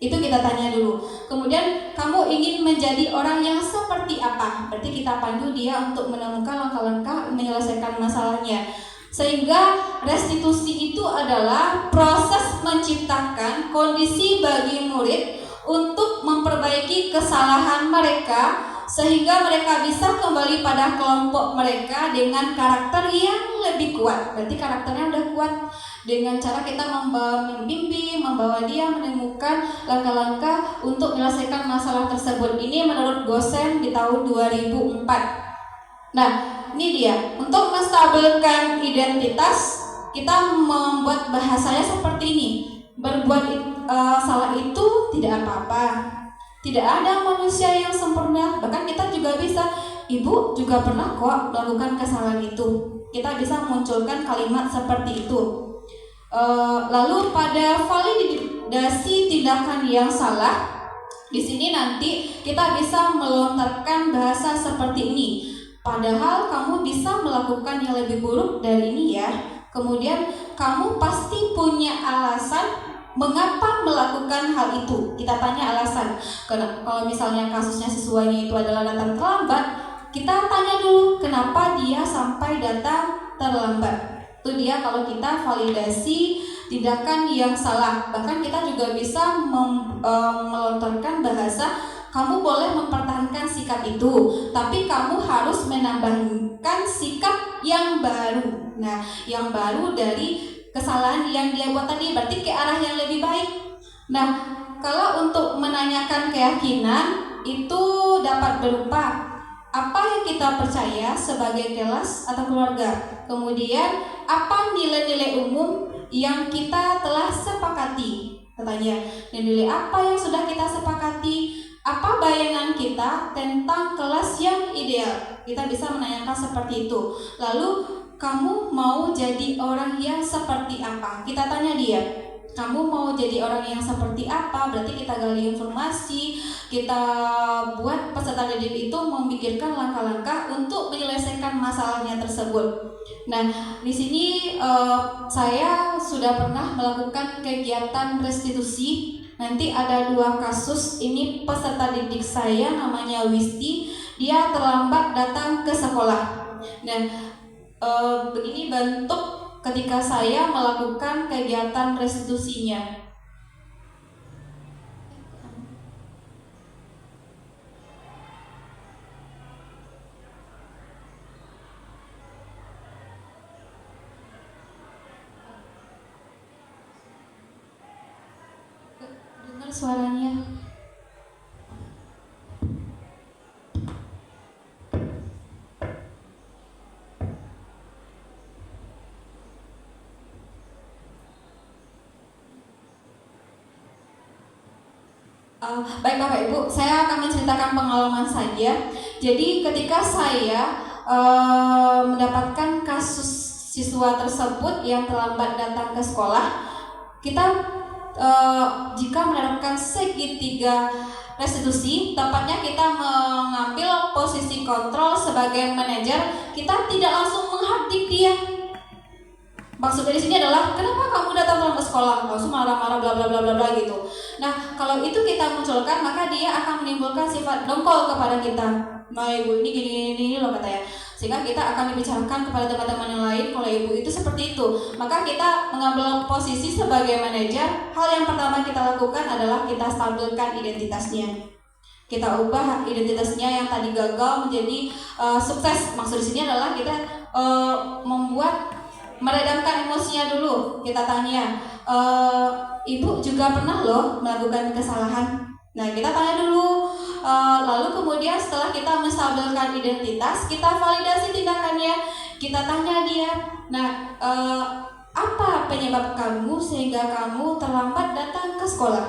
Itu kita tanya dulu. Kemudian kamu ingin menjadi orang yang seperti apa? Berarti kita pandu dia untuk menemukan langkah-langkah menyelesaikan masalahnya. Sehingga restitusi itu adalah proses menciptakan kondisi bagi murid untuk memperbaiki kesalahan mereka sehingga mereka bisa kembali pada kelompok mereka dengan karakter yang lebih kuat. Berarti karakternya udah kuat. Dengan cara kita membimbing, membawa dia menemukan langkah-langkah untuk menyelesaikan masalah tersebut. Ini menurut Gosen di tahun 2004. Nah, ini dia. Untuk menstabilkan identitas, kita membuat bahasanya seperti ini. Berbuat salah itu tidak apa-apa. Tidak ada manusia yang sempurna. Bahkan kita juga bisa. Ibu juga pernah kok melakukan kesalahan itu. Kita bisa munculkan kalimat seperti itu. Lalu pada validasi tindakan yang salah, di sini nanti kita bisa melontarkan bahasa seperti ini. Padahal kamu bisa melakukan yang lebih buruk dari ini ya. Kemudian kamu pasti punya alasan mengapa melakukan hal itu. Kita tanya alasan. Kalau misalnya kasusnya siswanya itu adalah datang terlambat, kita tanya dulu kenapa dia sampai datang terlambat. Itu dia kalau kita validasi tindakan yang salah. Bahkan kita juga bisa melontarkan bahasa, kamu boleh mempertahankan sikap itu, tapi kamu harus menambahkan sikap yang baru. Nah, yang baru dari kesalahan yang dia buat tadi, berarti ke arah yang lebih baik. Nah, kalau untuk menanyakan keyakinan itu dapat berupa apa yang kita percaya sebagai kelas atau keluarga. Kemudian apa nilai-nilai umum yang kita telah sepakati. Katanya, nilai apa yang sudah kita sepakati, apa bayangan kita tentang kelas yang ideal. Kita bisa menanyakan seperti itu. Lalu kamu mau jadi orang yang seperti apa? Kita tanya dia, kamu mau jadi orang yang seperti apa? Berarti kita gali informasi, kita buat peserta didik itu memikirkan langkah-langkah untuk menyelesaikan masalahnya tersebut. Nah, di sini saya sudah pernah melakukan kegiatan restitusi. Nanti ada 2 kasus. Ini peserta didik saya namanya Wisti. Dia terlambat datang ke sekolah. Nah, begini bentuk ketika saya melakukan kegiatan restitusinya. Dengar suaranya. Baik Bapak Ibu, saya akan menceritakan pengalaman saja. Jadi ketika saya mendapatkan kasus siswa tersebut yang terlambat datang ke sekolah, kita jika menerapkan segitiga restitusi, tepatnya kita mengambil posisi kontrol sebagai manajer. Kita tidak langsung menghardik dia. Maksud dari sini adalah kenapa kamu datang terlambat sekolah, langsung marah-marah bla bla bla bla bla gitu. Nah, kalau itu kita munculkan, maka dia akan menimbulkan sifat dongkol kepada kita. Nah, ibu ini gini loh katanya. Sehingga kita akan dibicarakan kepada teman-teman yang lain kalau ibu itu seperti itu. Maka kita mengambil posisi sebagai manajer. Hal yang pertama kita lakukan adalah kita stabilkan identitasnya. Kita ubah identitasnya yang tadi gagal menjadi sukses. Maksud di sini adalah kita meredamkan emosinya dulu. Kita tanya, ibu juga pernah loh melakukan kesalahan. Nah, kita tanya dulu. Lalu kemudian setelah kita menstabilkan identitas, kita validasi tindakannya. Kita tanya dia, nah apa penyebab kamu sehingga kamu terlambat datang ke sekolah?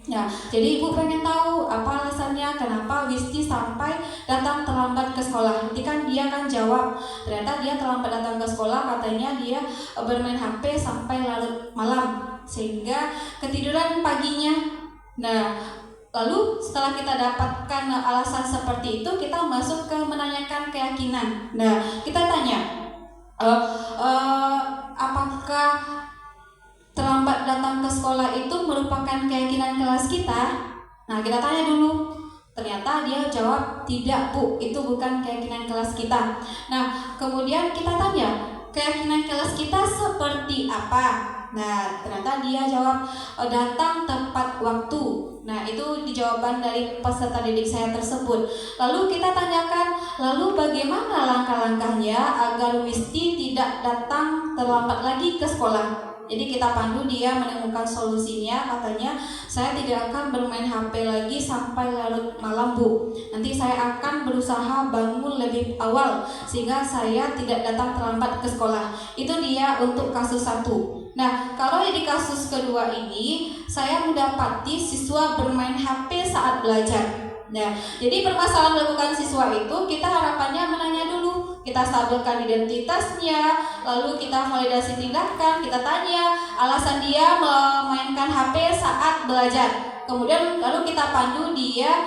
Ya, jadi ibu pengen tahu apa alasannya kenapa Wisti sampai datang terlambat ke sekolah. Nanti kan dia kan jawab, ternyata dia terlambat datang ke sekolah katanya dia bermain HP sampai larut malam sehingga ketiduran paginya. Nah, lalu setelah kita dapatkan alasan seperti itu, kita masuk ke menanyakan keyakinan. Nah, kita tanya, apakah terlambat datang ke sekolah itu merupakan keyakinan kelas kita? Nah, kita tanya dulu. Ternyata dia jawab, tidak Bu, itu bukan keyakinan kelas kita. Nah, kemudian kita tanya, keyakinan kelas kita seperti apa? Nah, ternyata dia jawab, datang tepat waktu. Nah, itu jawaban dari peserta didik saya tersebut. Lalu kita tanyakan, lalu bagaimana langkah-langkahnya agar Wisti tidak datang terlambat lagi ke sekolah? Jadi kita pandu dia menemukan solusinya, katanya saya tidak akan bermain HP lagi sampai larut malam Bu. Nanti saya akan berusaha bangun lebih awal sehingga saya tidak datang terlambat ke sekolah. Itu dia untuk kasus 1. Nah, kalau di kasus kedua ini saya mendapati siswa bermain HP saat belajar. Nah, jadi permasalahan melakukan siswa itu kita harapannya menanya dulu, kita stabilkan identitasnya, lalu kita validasi tindakan, kita tanya alasan dia memainkan HP saat belajar. Kemudian lalu kita pandu dia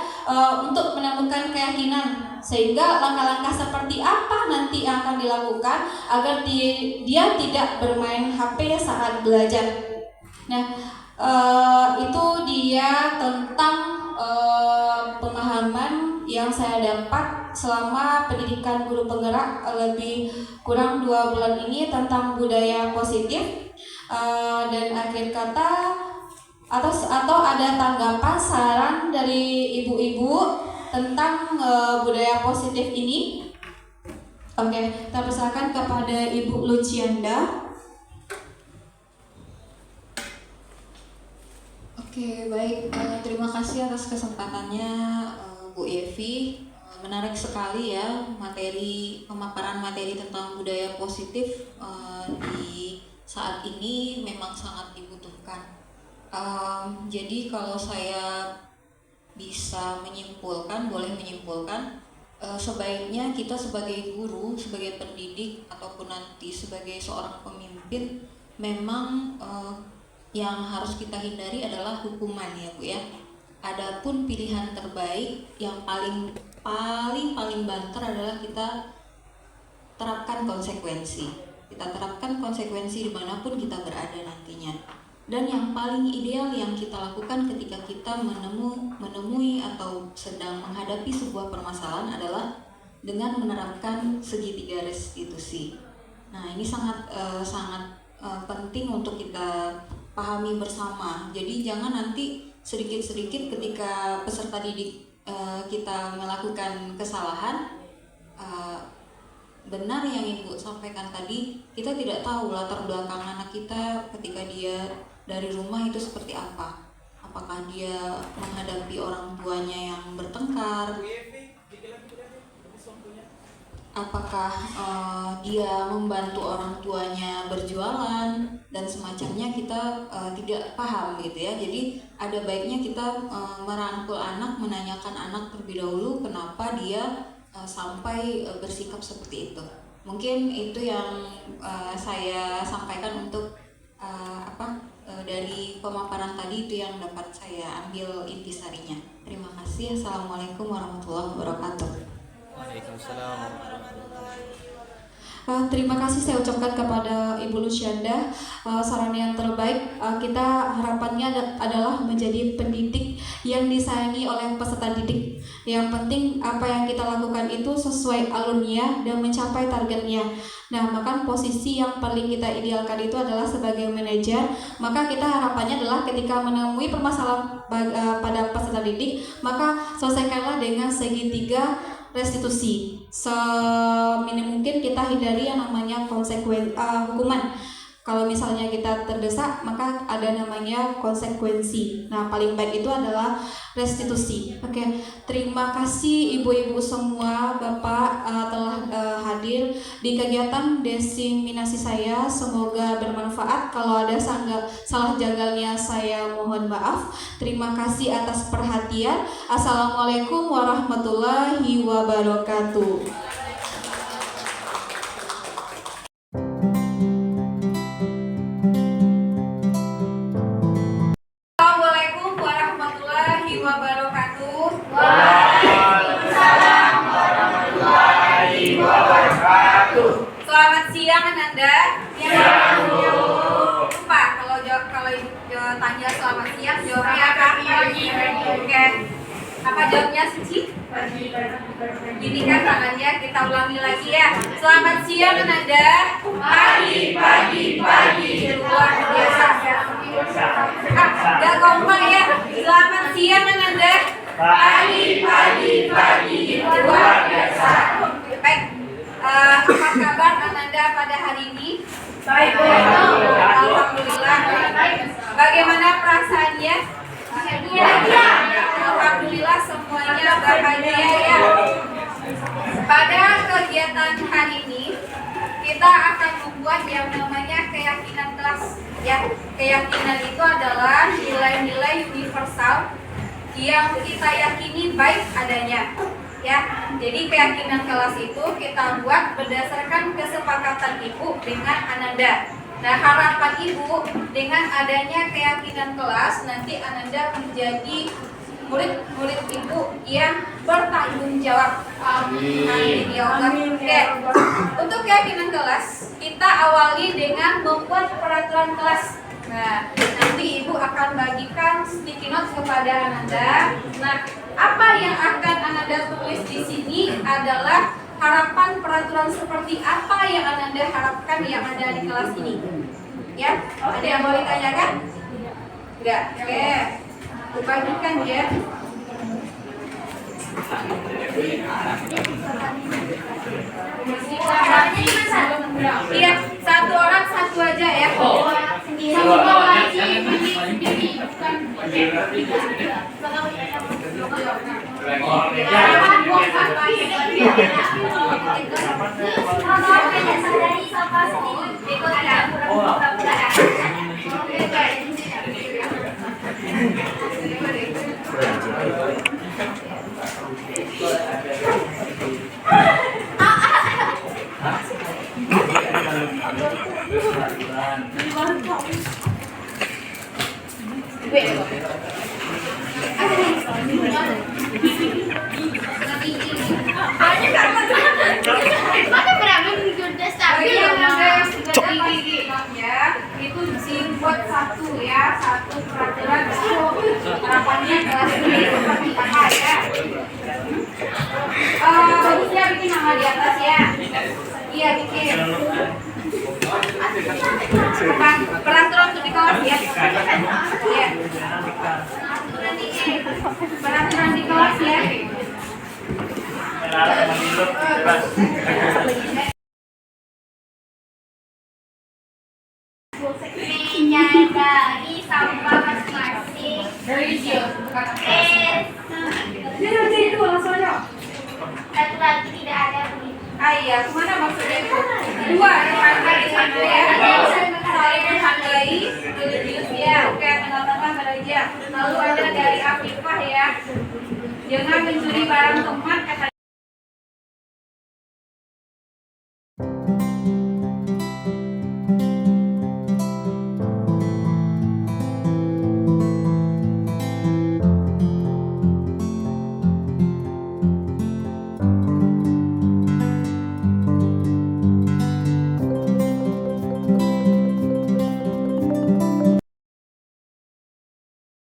untuk menemukan keyakinan, sehingga langkah-langkah seperti apa nanti yang akan dilakukan agar dia tidak bermain HP saat belajar. Nah, itu dia tentang pemahaman yang saya dapat selama pendidikan guru penggerak lebih kurang 2 bulan ini tentang budaya positif. Dan akhir kata atau ada tanggapan saran dari ibu-ibu tentang budaya positif ini? Oke, kita persilakan kepada Ibu Lucianda. Oke, baik. Terima kasih atas kesempatannya Bu Yevi. Menarik sekali ya pemaparan materi tentang budaya positif di saat ini memang sangat dibutuhkan. Jadi kalau saya bisa boleh menyimpulkan, sebaiknya kita sebagai guru, sebagai pendidik ataupun nanti sebagai seorang pemimpin memang yang harus kita hindari adalah hukuman ya Bu ya. Adapun pilihan terbaik yang paling banter adalah kita terapkan konsekuensi. Kita terapkan konsekuensi dimanapun kita berada nantinya. Dan yang paling ideal yang kita lakukan ketika kita menemui atau sedang menghadapi sebuah permasalahan adalah dengan menerapkan segitiga restitusi. Nah, ini sangat penting untuk kita pahami bersama. Jadi jangan nanti sedikit-sedikit ketika peserta didik kita melakukan kesalahan, benar yang Ibu sampaikan tadi, kita tidak tahu latar belakang anak kita ketika dia dari rumah itu seperti apa. Apakah dia menghadapi orang tuanya yang bertengkar, apakah dia membantu orang tuanya berjualan dan semacamnya, kita tidak paham gitu ya. Jadi ada baiknya kita merangkul anak, menanyakan anak terlebih dahulu kenapa dia sampai bersikap seperti itu. Mungkin itu yang saya sampaikan untuk dari pemaparan tadi, itu yang dapat saya ambil intisarinya. Terima kasih. Assalamualaikum warahmatullahi wabarakatuh. Waalaikumsalam. Terima kasih saya ucapkan kepada Ibu Lucianda, saran yang terbaik. Kita harapannya adalah menjadi pendidik yang disayangi oleh peserta didik. Yang penting apa yang kita lakukan itu sesuai alurnya dan mencapai targetnya. Nah, maka posisi yang paling kita idealkan itu adalah sebagai manajer. Maka kita harapannya adalah ketika menemui permasalahan pada peserta didik, maka selesaikanlah dengan segitiga restitusi. Seminim mungkin kita hindari yang namanya hukuman. Kalau misalnya kita terdesak, maka ada namanya konsekuensi. Nah, paling baik itu adalah restitusi. Oke, terima kasih ibu-ibu semua, Bapak telah hadir di kegiatan diseminasi saya. Semoga bermanfaat. Kalau ada salah jagalnya, saya mohon maaf. Terima kasih atas perhatian. Assalamualaikum warahmatullahi wabarakatuh. Assalamualaikum warahmatullahi wabarakatuh. Waalaikumsalam warahmatullahi wabarakatuh. Selamat siang Ananda. Siang, Bu. Pak, kalau tanya selamat siang, jawabnya apa? Pagi. Oke. Apa jawabnya Suci? Pagi. Ini kan tangannya, kita ulangi lagi ya. Selamat siang Ananda. Pagi. Luar biasa. Gak kompak ya. Selamat siang Ananda. Pagi. Luar biasa. Baik. Apa kabar Ananda pada hari ini? Baik. Alhamdulillah. Bagaimana perasaannya? Alhamdulillah semuanya bahagia ya. Pada kegiatan hari ini kita akan membuat yang namanya keyakinan kelas ya. Keyakinan itu adalah nilai-nilai universal yang kita yakini baik adanya ya. Jadi keyakinan kelas itu kita buat berdasarkan kesepakatan ibu dengan Ananda. Nah, harapan ibu dengan adanya keyakinan kelas nanti Ananda menjadi murid-murid ibu yang bertanggung jawab. Amin ya Allah. Oke. Untuk keyakinan kelas kita awali dengan membuat peraturan kelas. Nah, nanti ibu akan bagikan sticky note kepada Ananda. Nah, apa yang akan Ananda tulis di sini adalah harapan peraturan seperti apa yang Ananda harapkan yang ada di kelas ini. Ya, ada yang mau ditanyakan? Enggak. Oke. Bagikan ya. Iya, satu orang satu aja ya. Itu dibuat satu ya, satu peraturan harapannya kelas ini seperti apa ya. Bagusnya bikin nama di atas ya. Iya bikin. Peraturan untuk di kelas ya. Iya. Peraturan di kelas ya. Menyadari sampah masing-masing. Satu lagi tidak ada bunyi. Iya, kemana maksudnya itu? Dua, ada di sana ya. Saling menghargai, religius ya. Oke, tengah-tengah belajar. Lalu ada dari Afifah ya. Jangan mencuri barang teman, kata